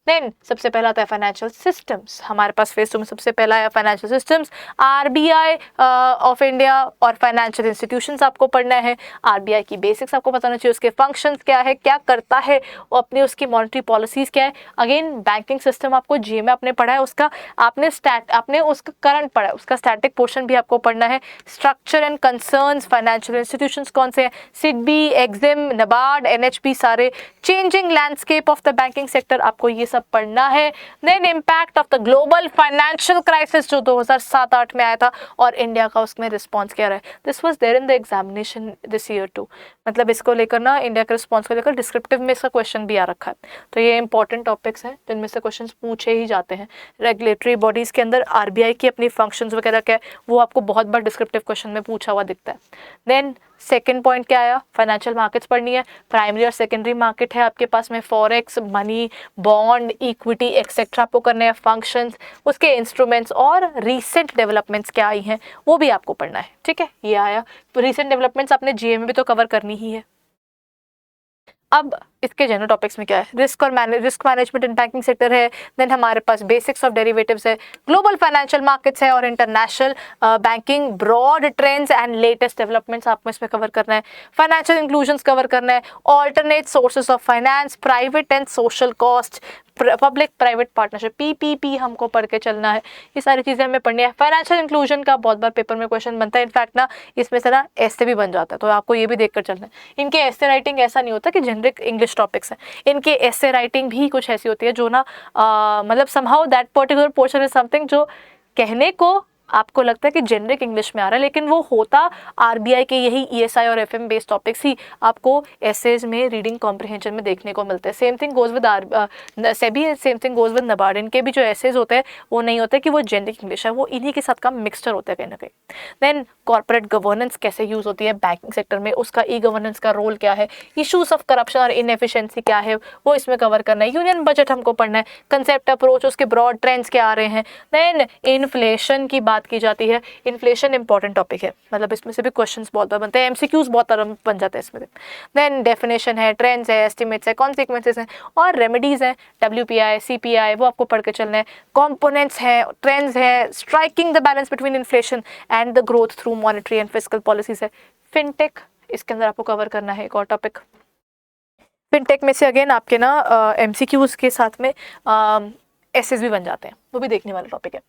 देन सबसे पहला आता है फाइनेंशियल सिस्टम्स। हमारे पास फेज 2 में सबसे पहला है financial systems, RBI of India और फाइनेंशियल इंस्टीट्यूशंस आपको पढ़ना है। RBI की बेसिक्स आपको पता होना चाहिए, उसके फंक्शंस क्या है, क्या करता है, और अपनी उसकी मॉनेटरी पॉलिसीज क्या है। अगेन बैंकिंग सिस्टम आपको GA में आपने पढ़ा है, उसका आपने उसका करंट पढ़ा है, उसका स्टैटिक पोर्शन भी आपको पढ़ना है। Structure and concerns, financial institutions कौन से हैं, SIDBI, EXIM, NABARD, NHB, सारे। Changing landscape of the banking sector आपको ये सब पढ़ना है। Then impact of the global financial crisis जो 2007-8 में आया था और इंडिया का उसमें रिस्पॉन्स क्या रहा है, this was there in the examination this year too. मतलब इसको लेकर ना इंडिया के रिस्पॉन्स को लेकर डिस्क्रिप्टिव में इसका क्वेश्चन भी आ रखा है। तो ये इंपॉर्टेंट टॉपिक्स हैं जिनमें से क्वेश्चन पूछे ही जाते हैं। रेगुलेटरी बॉडीज के अंदर RBI की अपनी फंक्शंस वगैरह क्या है वो आपको बहुत बार डिस्क्रिप्टिव क्वेश्चन में पूछा हुआ दिखता है। देन सेकेंड पॉइंट क्या आया, फाइनेंशियल मार्केट्स पढ़नी है। प्राइमरी और सेकेंडरी मार्केट है आपके पास में, forex, money, bond, equity etcetera आपको करने हैं। फंक्शंस, उसके इंस्ट्रूमेंट्स और रीसेंट डेवलपमेंट्स क्या आई हैं वो भी आपको पढ़ना है, ठीक है। ये आया, रीसेंट डेवलपमेंट्स आपने GA में भी तो कवर करनी ही है। अब इसके जनरल टॉपिक्स में क्या है, risk management in banking sector है। देन हमारे पास बेसिक्स ऑफ डेरिवेटिव्स है, ग्लोबल फाइनेंशियल मार्केट्स है और international banking, broad trends and latest developments आपको इसमें कवर करना है। फाइनेंशियल इंक्लूजन्स कवर करना है, alternate sources of finance, private and social cost, public private partnership, PPP हमको पढ़ के चलना है। ये सारी चीज़ें हमें पढ़नी है। फाइनेंशियल इंक्लूजन का बहुत बार पेपर में क्वेश्चन बनता है, इनफैक्ट ना इसमें से ना ऐसे भी बन जाता है, तो आपको ये भी देख कर चलना है। इनके ऐसे राइटिंग ऐसा नहीं होता कि जेनरिक इंग्लिश टॉपिक्स हैं, इनके ऐसे राइटिंग भी कुछ ऐसी होती है जो ना मतलब somehow that particular portion is something जो कहने को आपको लगता है कि जेनरिक इंग्लिश में आ रहा है, लेकिन वो होता RBI के यही ESI और FM बेस्ड टॉपिक्स ही आपको एसेज में रीडिंग कॉम्प्रिहेंशन में देखने को मिलते हैं। Same thing goes with SEBI, same thing goes with NABARD. इनके भी जो एसेज होते हैं वो नहीं होते कि वो जेनरिक इंग्लिश है, वो इन्हीं के साथ का मिक्सचर होता है कहीं ना कहीं। देन कॉर्पोरेट गवर्नेंस कैसे यूज़ होती है बैंकिंग सेक्टर में, उसका E-गवर्नेंस का रोल क्या है, इशूज़ ऑफ करप्शन और इनएफिशिएंसी क्या है वो इसमें कवर करना है। यूनियन बजट हमको पढ़ना है, कंसेप्ट अप्रोच, उसके ब्रॉड ट्रेंड्स क्या आ रहे हैं। देन इन्फ्लेशन की बात की जाती है, इन्फ्लेशन इंपॉर्टेंट टॉपिक है, मतलब इसमें से भी क्वेश्चंस बहुत बार बनते हैं, MCQs बहुत तरह बन जाते हैं इसमें। देन डेफिनेशन है, ट्रेंड्स है, एस्टिमेट्स है, कॉन्सिक्वेंसेस हैं और रेमेडीज हैं, WPI, CPI वो आपको पढ़ के चलना है। कंपोनेंट्स हैं, ट्रेंड्स हैं, striking the balance between inflation and the growth through monetary and fiscal policies है। फिनटेक इसके अंदर आपको कवर करना है, एक और टॉपिक। फिनटेक में से अगेन आपके ना MCQs के साथ में एसेस भी बन जाते हैं, वो भी देखने वाला टॉपिक है।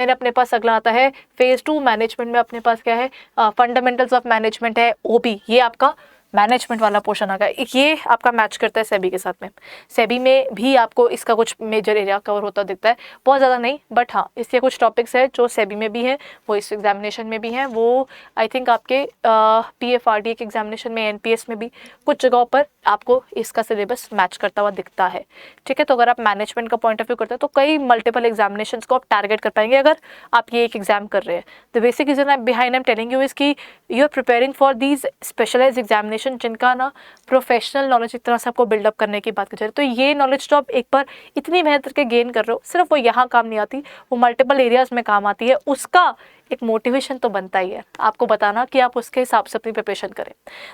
देन अपने पास अगला आता है फेज 2 मैनेजमेंट में अपने पास क्या है, फंडामेंटल्स ऑफ मैनेजमेंट है, ओबी, ये आपका मैनेजमेंट वाला पोर्शन आ गया। ये आपका मैच करता है सेबी के साथ में। सेबी में भी आपको इसका कुछ मेजर एरिया कवर होता दिखता है, बहुत ज़्यादा नहीं, बट हाँ इसके कुछ टॉपिक्स है जो सेबी में भी है, वो इस एग्जामिनेशन में भी हैं, वो आई थिंक आपके PFRDA के एग्जामिनेशन में, NPS में भी कुछ जगहों पर आपको इसका सिलेबस मैच करता हुआ दिखता है। ठीक है, तो अगर आप मैनेजमेंट का पॉइंट ऑफ व्यू करते हैं तो कई मल्टीपल एग्जामिनेशंस को आप टारगेट कर पाएंगे अगर आप ये एक एग्जाम कर रहे हैं। The basic reason behind I am telling you is कि you are preparing for these specialized examination जिनका ना प्रोफेशनल नॉलेज एक तरह से आपको बिल्डअप करने की बात करें, तो ये नॉलेज जो आप एक बार इतनी मेहनत करके गेन कर रहे हो, सिर्फ वो यहाँ काम नहीं आती, वो मल्टीपल एरियाज में काम आती है। उसका एक मोटिवेशन तो बनता ही है आपको बताना कि आप उसके हिसाब से अपनी प्रिपरेशन करें।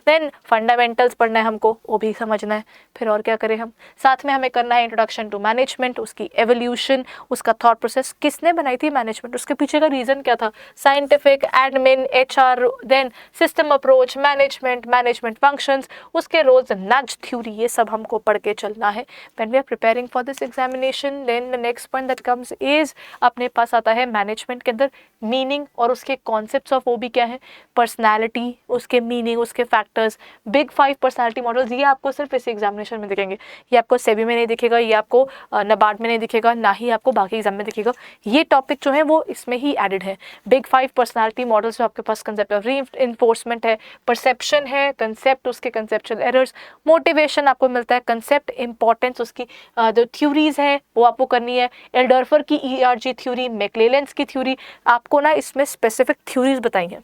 देन फंडामेंटल्स पढ़ना है हमको, वो भी समझना है, फिर और क्या करें हम, साथ में हमें करना है इंट्रोडक्शन टू मैनेजमेंट, उसकी एवोल्यूशन, उसका थॉट प्रोसेस, किसने बनाई थी मैनेजमेंट, उसके पीछे का रीजन क्या था, scientific, admin, HR, then system approach, management functions, उसके रोल्स, नज थ्योरी, ये सब हमको पढ़ के चलना है when we are preparing for this examination. Then the next point that comes is अपने पास आता है मैनेजमेंट के अंदर मीनिंग और उसके कॉन्सेप्ट्स ऑफ वो भी क्या है, पर्सनालिटी, उसके मीनिंग, उसके फैक्टर्स, बिग 5 पर्सनालिटी मॉडल्स, ये आपको सिर्फ इस एग्जामिनेशन में दिखेंगे, ये आपको सेबी में नहीं दिखेगा, ये आपको नबार्ड में नहीं दिखेगा, ना ही आपको बाकी एग्जाम में दिखेगा। ये टॉपिक जो है वो इसमें ही एडेड है। बिग 5 पर्सनालिटी मॉडल्स जो आपके पास कंसेप्ट ऑफ रीइंफोर्समेंट है, परसेप्शन है, कंसेप्ट, उसके कंसेप्चुअल एरर्स, मोटिवेशन आपको मिलता है, कंसेप्ट, इंपॉर्टेंस, उसकी जो थ्योरीज है वो आपको करनी है, एल्डर्फर की ERG थ्योरी, मैक्लेलेंस की थ्योरी, आपको ना इसमें स्पेसिफिक थ्योरीज बताई हैं।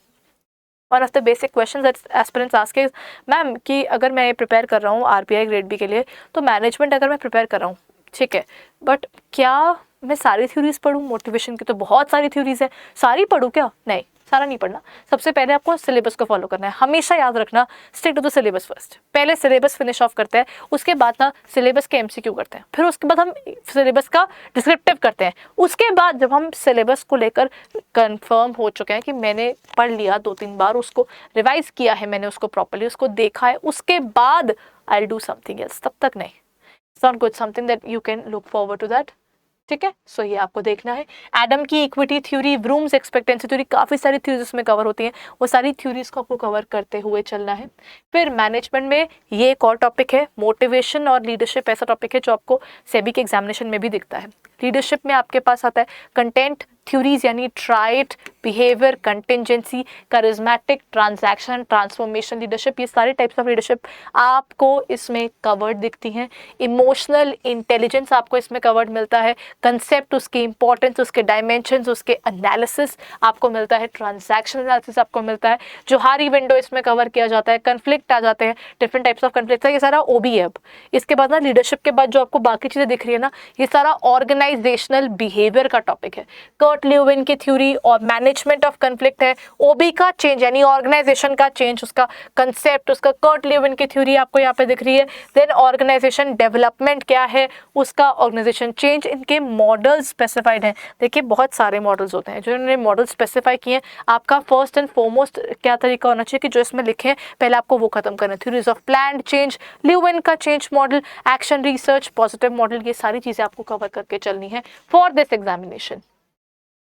One of the basic question that aspirants ask is ma'am कि अगर मैं ये प्रिपेयर कर रहा हूँ RBI ग्रेड बी के लिए, तो मैनेजमेंट अगर मैं प्रिपेयर कर रहा हूँ, ठीक है, बट क्या मैं सारी थ्योरीज पढूं? मोटिवेशन की तो बहुत सारी थ्योरीज है, सारी पढूं क्या? नहीं, सारा नहीं पढ़ना। सबसे पहले आपको सिलेबस को फॉलो करना है, हमेशा याद रखना, stick to the syllabus first. पहले सिलेबस फिनिश ऑफ करते हैं, उसके बाद ना सिलेबस के MCQ करते हैं, फिर उसके बाद हम सिलेबस का डिस्क्रिप्टिव करते हैं। उसके बाद जब हम सिलेबस को लेकर कंफर्म हो चुके हैं कि मैंने पढ़ लिया 2-3 बार, उसको रिवाइज किया है मैंने, उसको प्रॉपर्ली उसको देखा है, उसके बाद I will do something else, तब तक नहीं। It's not good something that you can look forward to that. ठीक है, सो ये आपको देखना है। एडम की equity theory, Vroom's expectancy theory, काफ़ी सारी थ्योरीज इसमें कवर होती हैं, वो सारी थ्योरीज को आपको कवर करते हुए चलना है। फिर मैनेजमेंट में ये एक और टॉपिक है, मोटिवेशन और लीडरशिप, ऐसा टॉपिक है जो आपको सेबी के एग्जामिनेशन में भी दिखता है। लीडरशिप में आपके पास आता है कंटेंट थ्योरीज, यानी trait, behaviour, contingency, charismatic, transaction, transformation leadership, ये सारे टाइप्स ऑफ लीडरशिप आपको इसमें कवर्ड दिखती हैं। इमोशनल इंटेलिजेंस आपको इसमें कवर्ड मिलता है, कंसेप्ट, उसकी इंपॉर्टेंस, उसके डायमेंशंस, उसके एनालिसिस आपको मिलता है, ट्रांजैक्शन एनालिसिस आपको मिलता है, जो हारी विंडो इसमें कवर किया जाता है, कन्फ्लिक्ट आ जाते हैं, डिफरेंट टाइप्स ऑफ कन्फ्लिक्ट, ये सारा OB है। अब इसके बाद ना लीडरशिप के बाद जो आपको बाकी चीज़ें दिख रही है ना, ये सारा ऑर्गेनाइजेशनल बिहेवियर का टॉपिक है। कर्ट ल्यूविन की थ्योरी और मैनेजमेंट ऑफ कन्फ्लिक्ट है, OB का चेंज यानी ऑर्गेनाइजेशन का चेंज, उसका कंसेप्ट, उसका कर्ट ल्यूविन की थ्योरी आपको यहाँ पे दिख रही है। देन ऑर्गेनाइजेशन डेवलपमेंट क्या है, उसका ऑर्गेनाइजेशन चेंज, इनके मॉडल्स स्पेसिफाइड हैं। देखिए बहुत सारे मॉडल्स होते हैं, जो इन्होंने मॉडल स्पेसिफाई किए हैं, आपका फर्स्ट एंड फॉरमोस्ट क्या तरीका होना चाहिए कि जो इसमें लिखे हैं पहले आपको वो खत्म करना है। Theories of planned change, Lewin का change model, action research, positive model, ये सारी चीजें आपको कवर करके चलनी है for this examination.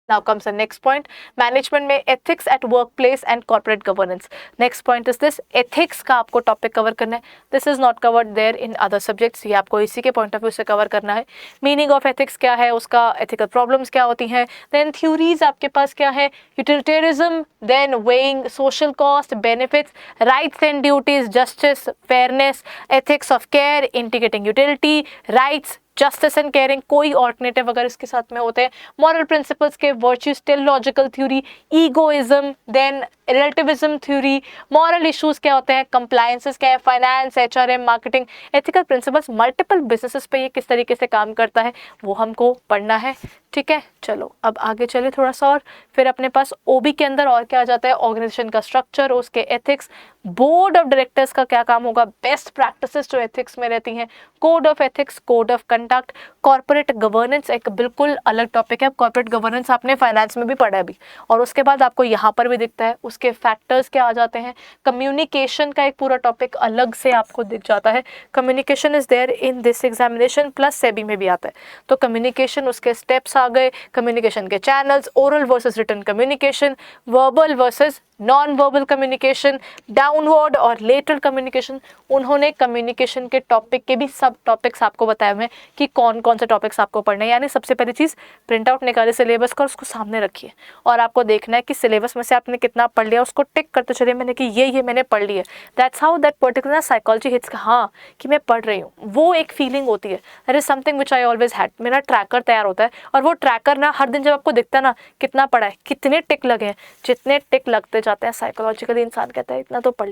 Now comes the next point, management में ethics at workplace and corporate governance. Next point is this, ethics का आपको topic cover करना है. This is not covered there in other subjects. ये आपको इसी के point of view से cover करना है. Meaning of ethics क्या है, उसका ethical problems क्या होती हैं, then theories आपके पास क्या है, utilitarianism, then weighing social cost, benefits, rights and duties, justice, fairness, ethics of care, integrating utility, rights, justice and caring, कोई ऑल्टरनेटिव अगर इसके साथ में होते हैं, मॉरल प्रिंसिपल्स के, virtues, teleological theory, egoism, then relativism theory, moral issues क्या होते हैं, कंप्लायंसेस क्या है, finance, HRM, marketing, ethical principles, multiple businesses पे ये किस तरीके से काम करता है वो हमको पढ़ना है। ठीक है, चलो अब आगे चले थोड़ा सा और फिर अपने पास OB के अंदर और क्या आ जाता है, ऑर्गेनाइजेशन का स्ट्रक्चर, उसके एथिक्स, बोर्ड ऑफ डायरेक्टर्स का क्या काम होगा, बेस्ट प्रैक्टिसेस जो एथिक्स में रहती हैं, code of ethics, code of conduct, corporate governance एक बिल्कुल अलग टॉपिक है। कॉर्पोरेट गवर्नेंस आपने फाइनेंस में भी पढ़ा है अभी, और उसके बाद आपको यहाँ पर भी दिखता है। उसके फैक्टर्स क्या आ जाते हैं। कम्युनिकेशन का एक पूरा टॉपिक अलग से आपको दिख जाता है। Communication is there in this examination plus SEBI में भी आता है। तो कम्युनिकेशन, उसके स्टेप्स आ गए, कम्युनिकेशन के channels, oral versus written communication, verbal versus non verbal communication, downward और लेटरल कम्युनिकेशन। उन्होंने कम्युनिकेशन के टॉपिक के भी सब टॉपिक्स आपको बताए हुए हैं कि कौन कौन से टॉपिक्स आपको पढ़ने हैं। यानी सबसे पहली चीज़, प्रिंट आउट निकालिए सिलेबस का और उसको सामने रखिए और आपको देखना है कि सिलेबस में से आपने कितना पढ़ लिया, उसको टिक करते चलिए मैंने कि ये मैंने पढ़ लिया। That's how that particular psychology hits, हाँ कि मैं पढ़ रही हूँ, वो एक फीलिंग होती है। That is something which I always had. मेरा ट्रैकर तैयार होता है और वो ट्रैकर ना हर दिन जब आपको दिखता है ना कितना पढ़ा है, कितने टिक लगे हैं, जितने टिक लगते जाते हैं साइकोलॉजिकली इंसान कहता है इतना तो पढ़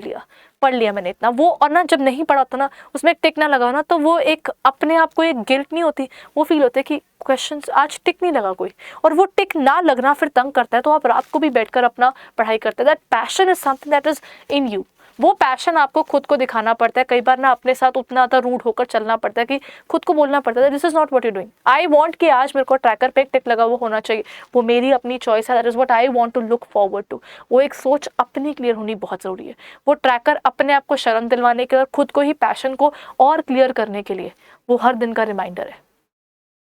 लिया मैंने इतना। वो और ना जब नहीं पढ़ा होता ना, उसमें एक टिक ना लगा हो ना, तो वो एक अपने आप को एक गिल्ट नहीं होती, वो फील होता है कि क्वेश्चंस आज टिक नहीं लगा कोई, और वो टिक ना लगना फिर तंग करता है। तो आप रात को भी बैठकर अपना पढ़ाई करते हैं। That passion is something that is in you. वो पैशन आपको खुद को दिखाना पड़ता है। कई बार ना अपने साथ उतना ज़्यादा रूड होकर चलना पड़ता है कि खुद को बोलना पड़ता है this is not what you doing. I want कि आज मेरे को ट्रैकर पे एक टिक लगा वो होना चाहिए, वो मेरी अपनी चॉइस है, that is what I want to look forward to. वो एक सोच अपनी क्लियर होनी बहुत ज़रूरी है। वो ट्रैकर अपने आप को शर्म दिलवाने के और खुद को ही पैशन को और क्लियर करने के लिए वो हर दिन का रिमाइंडर है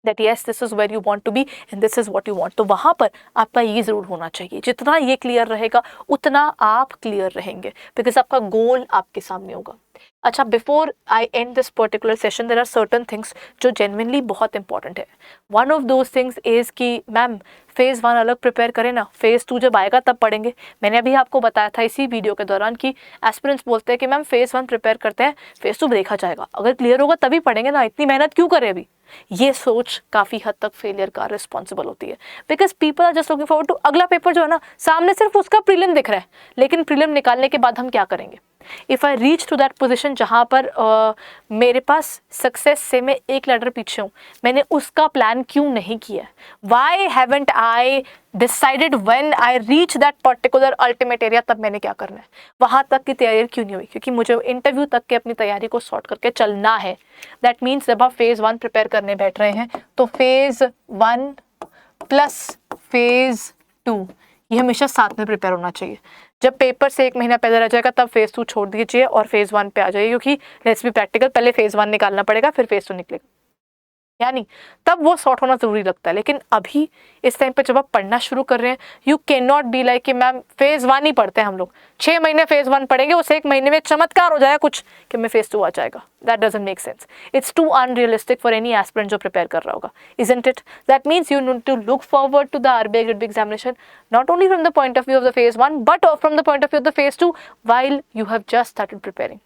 that yes this is where you want to be and this is what you want। तो वहाँ पर आपका ये ज़रूर होना चाहिए। जितना ये क्लियर रहेगा उतना आप क्लियर रहेंगे, बिकॉज आपका गोल आपके सामने होगा। अच्छा, before I end this particular session there are certain things जो जेन्युइनली बहुत इंपॉर्टेंट है। One of those things is कि मैम फेज़ 1 अलग प्रिपेयर करें ना, फेज़ 2 जब आएगा तब पढ़ेंगे। मैंने अभी आपको बताया था इसी वीडियो के दौरान कि एस्पिरेंट्स बोलते हैं कि मैम फेज़ 1 प्रिपेयर करते हैं, फेज़ 2 देखा जाएगा, अगर क्लियर होगा तभी पढ़ेंगे ना, इतनी मेहनत क्यों करें अभी। ये सोच काफ़ी हद तक फेलियर का रिस्पॉन्सिबल होती है, because people are just looking forward to अगला पेपर जो है ना, सामने सिर्फ उसका प्रीलिम दिख रहा है, लेकिन प्रीलिम निकालने के बाद हम क्या करेंगे। If I reach to that position जहाँ पर मेरे पास सक्सेस से मैं एक लेटर पीछे हूँ, मैंने उसका प्लान क्यों नहीं किया। Why haven't I decided when I reach that particular ultimate area, तब मैंने क्या करना है, वहाँ तक की तैयारी क्यों नहीं हुई, क्योंकि मुझे इंटरव्यू तक के अपनी तैयारी को सॉर्ट करके चलना है। दैट मीन्स जब आप फेज़ 1 प्रिपेयर करने बैठ रहे हैं तो फेज़ 1 प्लस फेज़ 2 ये हमेशा साथ में प्रिपेयर होना चाहिए। जब पेपर से एक महीना पहले रह जाएगा तब फेज़ 2 छोड़ दीजिए और फेज़ 1 पे आ जाइए, क्योंकि लेट्स बी प्रैक्टिकल, पहले फेज़ 1 निकालना पड़ेगा फिर फेज़ 2 निकलेगा, यानी तब वो सॉर्ट होना ज़रूरी लगता है। लेकिन अभी इस टाइम पे जब आप पढ़ना शुरू कर रहे हैं, you can not be like कि मैम फेज़ 1 ही पढ़ते हैं हम लोग, 6 महीने फेज़ 1 पढ़ेंगे, उस एक महीने में चमत्कार हो जाएगा कुछ कि मैं फेज़ 2 आ जाएगा। That doesn't make sense, it's too unrealistic for any aspirant जो प्रिपेयर कर रहा होगा, isn't it. That means you need to look forward to the RBI grade B examination not only from the point of view of the phase 1 but from the point of view of the phase 2 while you have just started preparing.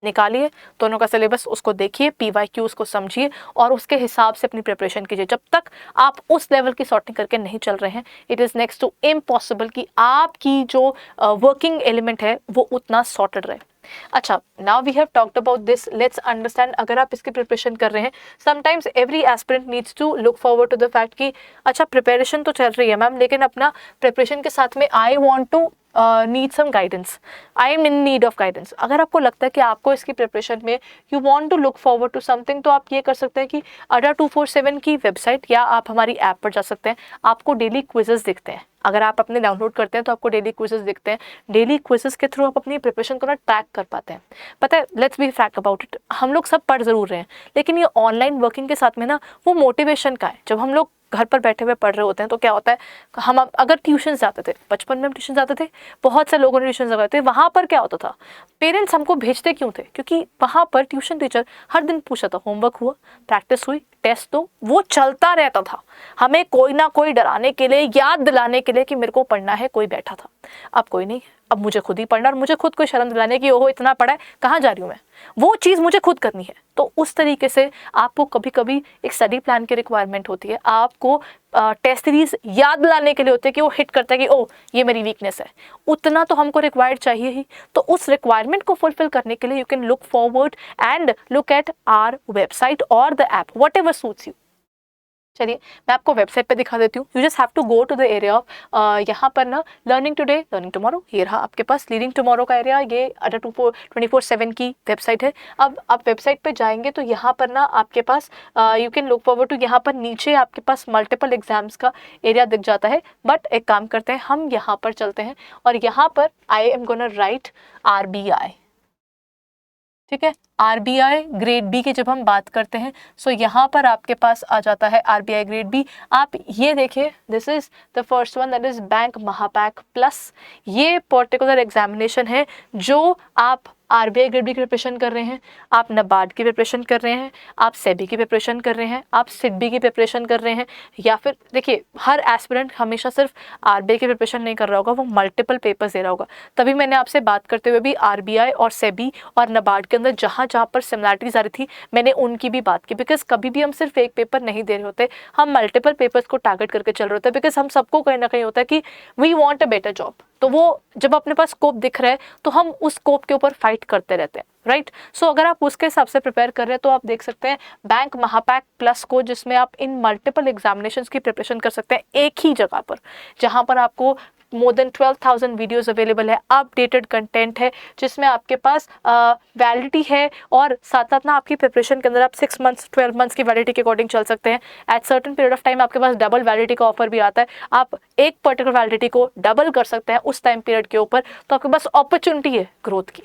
निकालिए दोनों का syllabus, उसको देखिए, PYQ उसको समझिए और उसके हिसाब से अपनी प्रिपरेशन कीजिए। जब तक आप उस लेवल की सॉर्टिंग करके नहीं चल रहे हैं, it is next to impossible कि आपकी जो वर्किंग एलिमेंट है वो उतना सॉर्टेड रहे। अच्छा, now we have talked about this, let's understand अगर आप इसकी प्रिपरेशन कर रहे हैं, sometimes every aspirant needs to look forward to the fact कि अच्छा प्रिपरेशन तो चल रही है मैम, लेकिन अपना प्रिपरेशन के साथ में I want to need some guidance, I am in need of guidance. अगर आपको लगता है कि आपको इसकी प्रिपरेशन में you want to look forward to something, तो आप ये कर सकते हैं कि अड्डा 247 की वेबसाइट या आप हमारी ऐप पर जा सकते हैं। आपको डेली क्विजेस दिखते हैं, अगर आप अपने डाउनलोड करते हैं तो आपको डेली क्विजेस दिखते हैं। डेली क्विजेस के थ्रू आप अपनी प्रिपरेशन को ना ट्रैक कर पाते हैं। पता है, let's be fact about it, हम लोग सब पढ़ ज़रूर रहे हैं, लेकिन ये ऑनलाइन वर्किंग के साथ में ना वो मोटिवेशन का है। जब हम लोग घर पर बैठे हुए पढ़ रहे होते हैं तो क्या होता है, हम अगर ट्यूशन जाते थे, बचपन में हम ट्यूशन जाते थे, बहुत से लोगों ने ट्यूशन लगाए थे, वहाँ पर क्या होता था, पेरेंट्स हमको भेजते क्यों थे, क्योंकि वहाँ पर ट्यूशन टीचर हर दिन पूछा था होमवर्क हुआ, प्रैक्टिस हुई, टेस्ट दो, वो चलता रहता था। हमें कोई ना कोई डराने के लिए, याद दिलाने के लिए कि मेरे को पढ़ना है, कोई बैठा था। अब कोई नहीं, अब मुझे खुद ही पढ़ना और मुझे खुद को शर्म दिलाने की ओहो इतना पढ़ा है, कहाँ जा रही हूँ मैं, वो चीज़ मुझे खुद करनी है। तो उस तरीके से आपको कभी कभी एक स्टडी प्लान की रिक्वायरमेंट होती है, आपको टेस्ट सीरीज याद दिलाने के लिए होते हैं कि वो हिट करता है कि ओ ये मेरी वीकनेस है, उतना तो हमको रिक्वायर्ड चाहिए ही। तो उस रिक्वायरमेंट को फुलफिल करने के लिए you can look forward and look at our website और the app, whatever suits you. चलिए मैं आपको वेबसाइट पे दिखा देती हूँ. You just have to go to the area of यहाँ पर ना लर्निंग टुडे लर्निंग टुमारो. ये रहा आपके पास लीडिंग टुमारो का एरिया. ये अडर 24/7 की वेबसाइट है. अब आप वेबसाइट पे जाएंगे तो यहाँ पर ना आपके पास you can look forward to, यहाँ पर नीचे आपके पास मल्टीपल एग्जाम्स का एरिया दिख जाता है. बट एक काम करते हैं, हम यहाँ पर चलते हैं और यहाँ पर I am gonna right RBI. ठीक है, RBI ग्रेड बी की जब हम बात करते हैं सो यहाँ पर आपके पास आ जाता है RBI ग्रेड बी. आप ये देखिए, this is the first one, that is bank Mahapack plus. ये पर्टिकुलर एग्जामिनेशन है जो आप RBI ग्रेड बी की प्रिपरेशन कर रहे हैं, आप NABARD की प्रिपरेशन कर रहे हैं, आप SEBI की प्रिपरेशन कर रहे हैं, आप SIDBI की प्रिपरेशन कर रहे हैं, या फिर देखिए हर एस्पिरेंट हमेशा सिर्फ RBI की प्रिपरेशन नहीं कर रहा होगा, वो मल्टीपल पेपर्स दे रहा होगा. तभी मैंने आपसे बात करते हुए भी RBI और SEBI और NABARD के अंदर जहाँ पर सिमिलरिटीज आ रही थी मैंने उनकी भी बात की. बिकॉज कभी भी हम सिर्फ एक पेपर नहीं दे रहे होते, हम मल्टीपल पेपर्स को टारगेट करके चल रहे होते हैं. बिकॉज हम सबको कहीं ना कहीं होता है कि we want a better job. तो वो जब अपने पास स्कोप दिख रहा है तो हम उस स्कोप के ऊपर फाइट करते रहते हैं, राइट. सो अगर आप उसके हिसाब से प्रिपेयर कर रहे हैं तो आप देख सकते हैं बैंक महापैक प्लस को, जिसमें आप इन मल्टीपल एग्जामिनेशंस की प्रिपरेशन कर सकते हैं एक ही जगह पर, जहां पर आपको मोर देन 12,000 वीडियोस अवेलेबल है, अपडेटेड कंटेंट है, जिसमें आपके पास वैलिडिटी है और साथ साथ ना आपकी प्रिपरेशन के अंदर आप 6 मंथ्स 12 मंथ्स की वैलिडिटी के अकॉर्डिंग चल सकते हैं. At certain period of time आपके पास डबल वैलिडिटी का ऑफर भी आता है. आप एक पर्टिकुलर वैलिडिटी को डबल कर सकते हैं उस टाइम पीरियड के ऊपर, तो आपके पास अपॉर्चुनिटी है ग्रोथ की.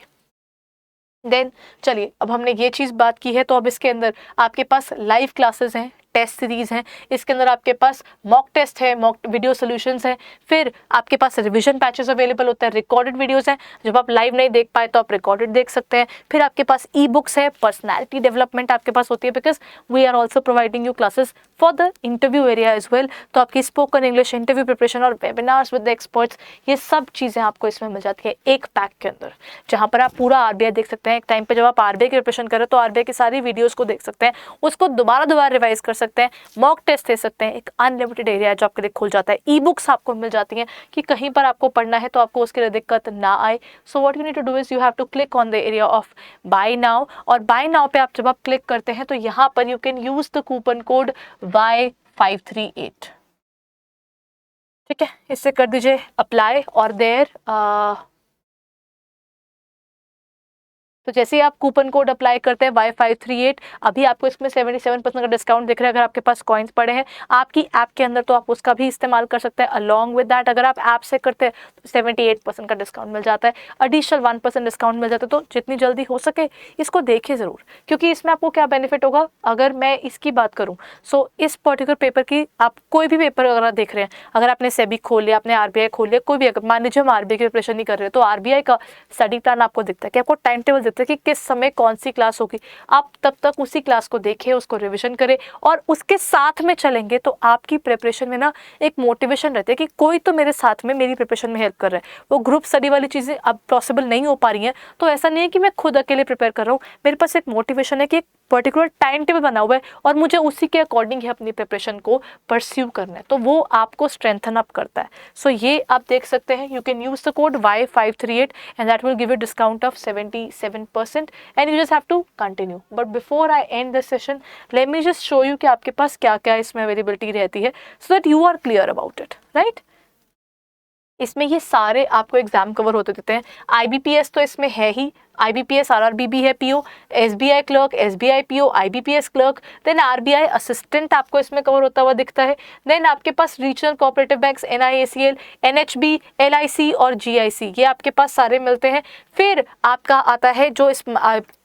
देन चलिए, अब हमने ये चीज़ बात की है तो अब इसके अंदर आपके पास लाइव क्लासेस हैं, टेस्ट सीरीज हैं, इसके अंदर आपके पास मॉक टेस्ट है, मॉक वीडियो सॉल्यूशंस हैं, फिर आपके पास रिवीजन पैचेस अवेलेबल होता है, रिकॉर्डेड वीडियोस हैं, जब आप लाइव नहीं देख पाए तो आप रिकॉर्डेड देख सकते हैं, फिर आपके पास ई बुक्स है, पर्सनैलिटी डेवलपमेंट आपके पास होती है, because we are also providing you classes for the interview area as well. तो आपकी स्पोकन इंग्लिश इंटरव्यू प्रिपरेशन और वेबिनार्स विद द एक्सपर्ट्स, ये सब चीज़ें आपको इसमें मिल जाती है एक पैक के अंदर, जहाँ पर आप पूरा RBI देख सकते हैं. एक टाइम पे जब आप RBI की प्रिपरेशन करें तो RBI की सारी वीडियोस को देख सकते हैं, उसको दोबारा रिवाइज कर सकते हैं, मॉक टेस्ट दे सकते हैं. एक अनलिमिटेड एरिया जो आपके लिए खुल जाता है. ई बुक्स आपको मिल जाती हैं कि कहीं पर आपको पढ़ना है तो आपको उसके लिए दिक्कत ना आए. So what you need to do is you have to click on the area of buy now, और बाय नाउ पे आप जब आप क्लिक करते हैं तो यहाँ पर you can use the coupon code Y538. ठीक है, इससे कर दीजिए अप्लाई और देयर तो जैसे ही आप कूपन कोड अप्लाई करते हैं Y538, अभी आपको इसमें 77% का डिस्काउंट दिख रहा है. अगर आपके पास कॉइन्स पड़े हैं आपकी ऐप के अंदर तो आप उसका भी इस्तेमाल कर सकते हैं. अलॉन्ग विद दैट अगर आप ऐप से करते हैं तो 78% का डिस्काउंट मिल जाता है, एडिशनल 1% डिस्काउंट मिल जाता है. तो जितनी जल्दी हो सके इसको देखिए ज़रूर, क्योंकि इसमें आपको क्या बेनिफिट होगा. अगर मैं इसकी बात करूँ सो इस पर्टिकुलर पेपर की, आप कोई भी पेपर अगर देख रहे हैं, अगर आपने SEBI खोल लिया, आपने RBI खोल लिया, कोई भी, अगर मान लीजिए हम RBI की प्रिपरेशन नहीं कर रहे तो RBI का स्टडी प्लान आपको दिखता है कि आपको टाइम टेबल कि किस समय कौन सी क्लास होगी. आप तब तक उसी क्लास को देखें, उसको रिवीजन करें और उसके साथ में चलेंगे तो आपकी प्रिपरेशन में ना एक मोटिवेशन रहती है कि कोई तो मेरे साथ में मेरी प्रिपरेशन में हेल्प कर रहा है. वो ग्रुप स्टडी वाली चीज़ें अब पॉसिबल नहीं हो पा रही हैं, तो ऐसा नहीं है कि मैं खुद अकेले प्रिपेयर कर रहा हूँ. मेरे पास एक मोटिवेशन है कि एक पर्टिकुलर टाइम टेबल बना हुआ है और मुझे उसी के अकॉर्डिंग ही अपनी प्रिपरेशन को परस्यू करना है, तो वो आपको स्ट्रेंथन अप करता है. सो ये आप देख सकते हैं, you can use the code Y538 and that will give you discount of 77% and you just have to continue. But before I end this session let me just show you कि आपके पास क्या क्या इसमें अवेलेबिलिटी रहती है, so that you are clear about it, right. इसमें ये सारे आपको एग्जाम कवर होते देते हैं. IBPS तो इसमें है ही, IBPS RRB भी है PO, SBI clerk, SBI PO, IBPS clerk, then RBI assistant आपको इसमें कवर होता हुआ दिखता है. देन आपके पास regional cooperative banks, NIACL, NHB, LIC और GIC, ये आपके पास सारे मिलते हैं. फिर आपका आता है जो इस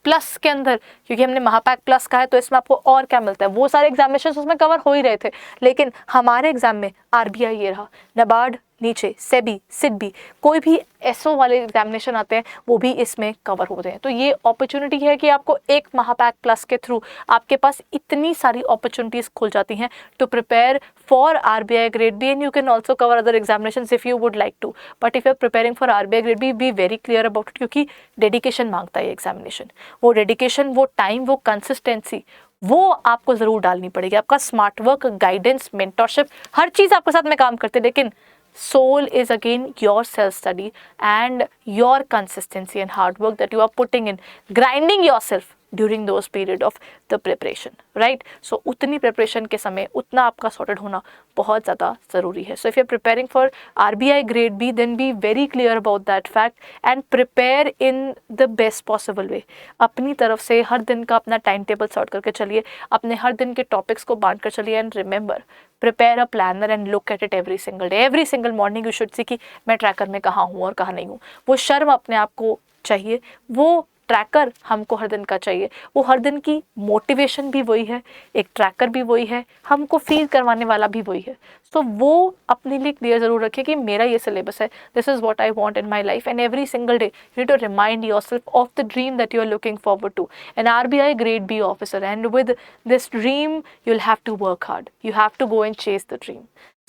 प्लस के अंदर, क्योंकि हमने महापैक प्लस का है तो इसमें आपको और क्या मिलता है, वो सारे एग्जामिनेशन उसमें कवर हो ही रहे थे, लेकिन हमारे एग्जाम में RBI ये रहा, NABARD नीचे, SEBI, SIDBI, कोई भी SO वाले एग्जामिनेशन आते हैं वो भी इसमें कवर होते हैं. तो ये अपॉर्चुनिटी है कि आपको एक महापैक प्लस के थ्रू आपके पास इतनी सारी अपॉर्चुनिटीज़ खुल जाती हैं to prepare for RBI grade B and you can also cover other examinations if you would like to. But if you are preparing for RBI grade B very clear about it, क्योंकि dedication मांगता है examination. वो dedication, वो time, वो consistency, वो आपको ज़रूर डालनी पड़ेगी. आपका स्मार्ट वर्क, गाइडेंस, मेंटरशिप, हर चीज़ आपके साथ में काम करते हैं, लेकिन soul is again your self study and your consistency and hard work that you are putting in, grinding yourself. During those period of the preparation, right? So उतनी preparation के समय उतना आपका सॉर्टेड होना बहुत ज़्यादा ज़रूरी है. So if you are preparing for RBI grade B, then be very clear about that fact and prepare in the best possible way. अपनी तरफ से हर दिन का अपना टाइम टेबल सॉर्ट करके चलिए, अपने हर दिन के टॉपिक्स को बांट कर चलिए. And remember, prepare a planner and look at it every single day, every single morning you should see कि मैं ट्रैकर में कहाँ हूँ और कहाँ नहीं हूँ. वो शर्म अपने आप को चाहिए, वो ट्रैकर हमको हर दिन का चाहिए, वो हर दिन की मोटिवेशन भी वही है, एक ट्रैकर भी वही है, हमको फील करवाने वाला भी वही है. तो वो अपने लिए क्लियर ज़रूर रखिए कि मेरा ये सिलेबस है, this is what I want in my life. And every single day you need to remind yourself of the dream that you are looking forward to, an RBI grade B officer. And with this dream you will have to work hard, you have to go and chase the dream.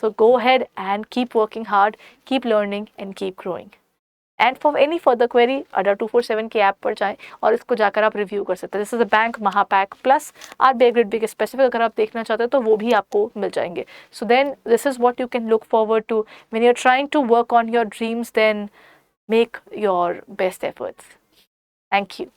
So go ahead and keep working hard, keep learning and keep growing. And for any further query, Adda 247 की app पर जाएं और इसको जाकर आप review कर सकते हैं. This is a bank Mahapack plus RBI grade B के स्पेसिफिक अगर आप देखना चाहते हैं तो वो भी आपको मिल जाएंगे. So then this is what you can look forward to when you are trying to work on your dreams. Then make your best efforts. Thank you.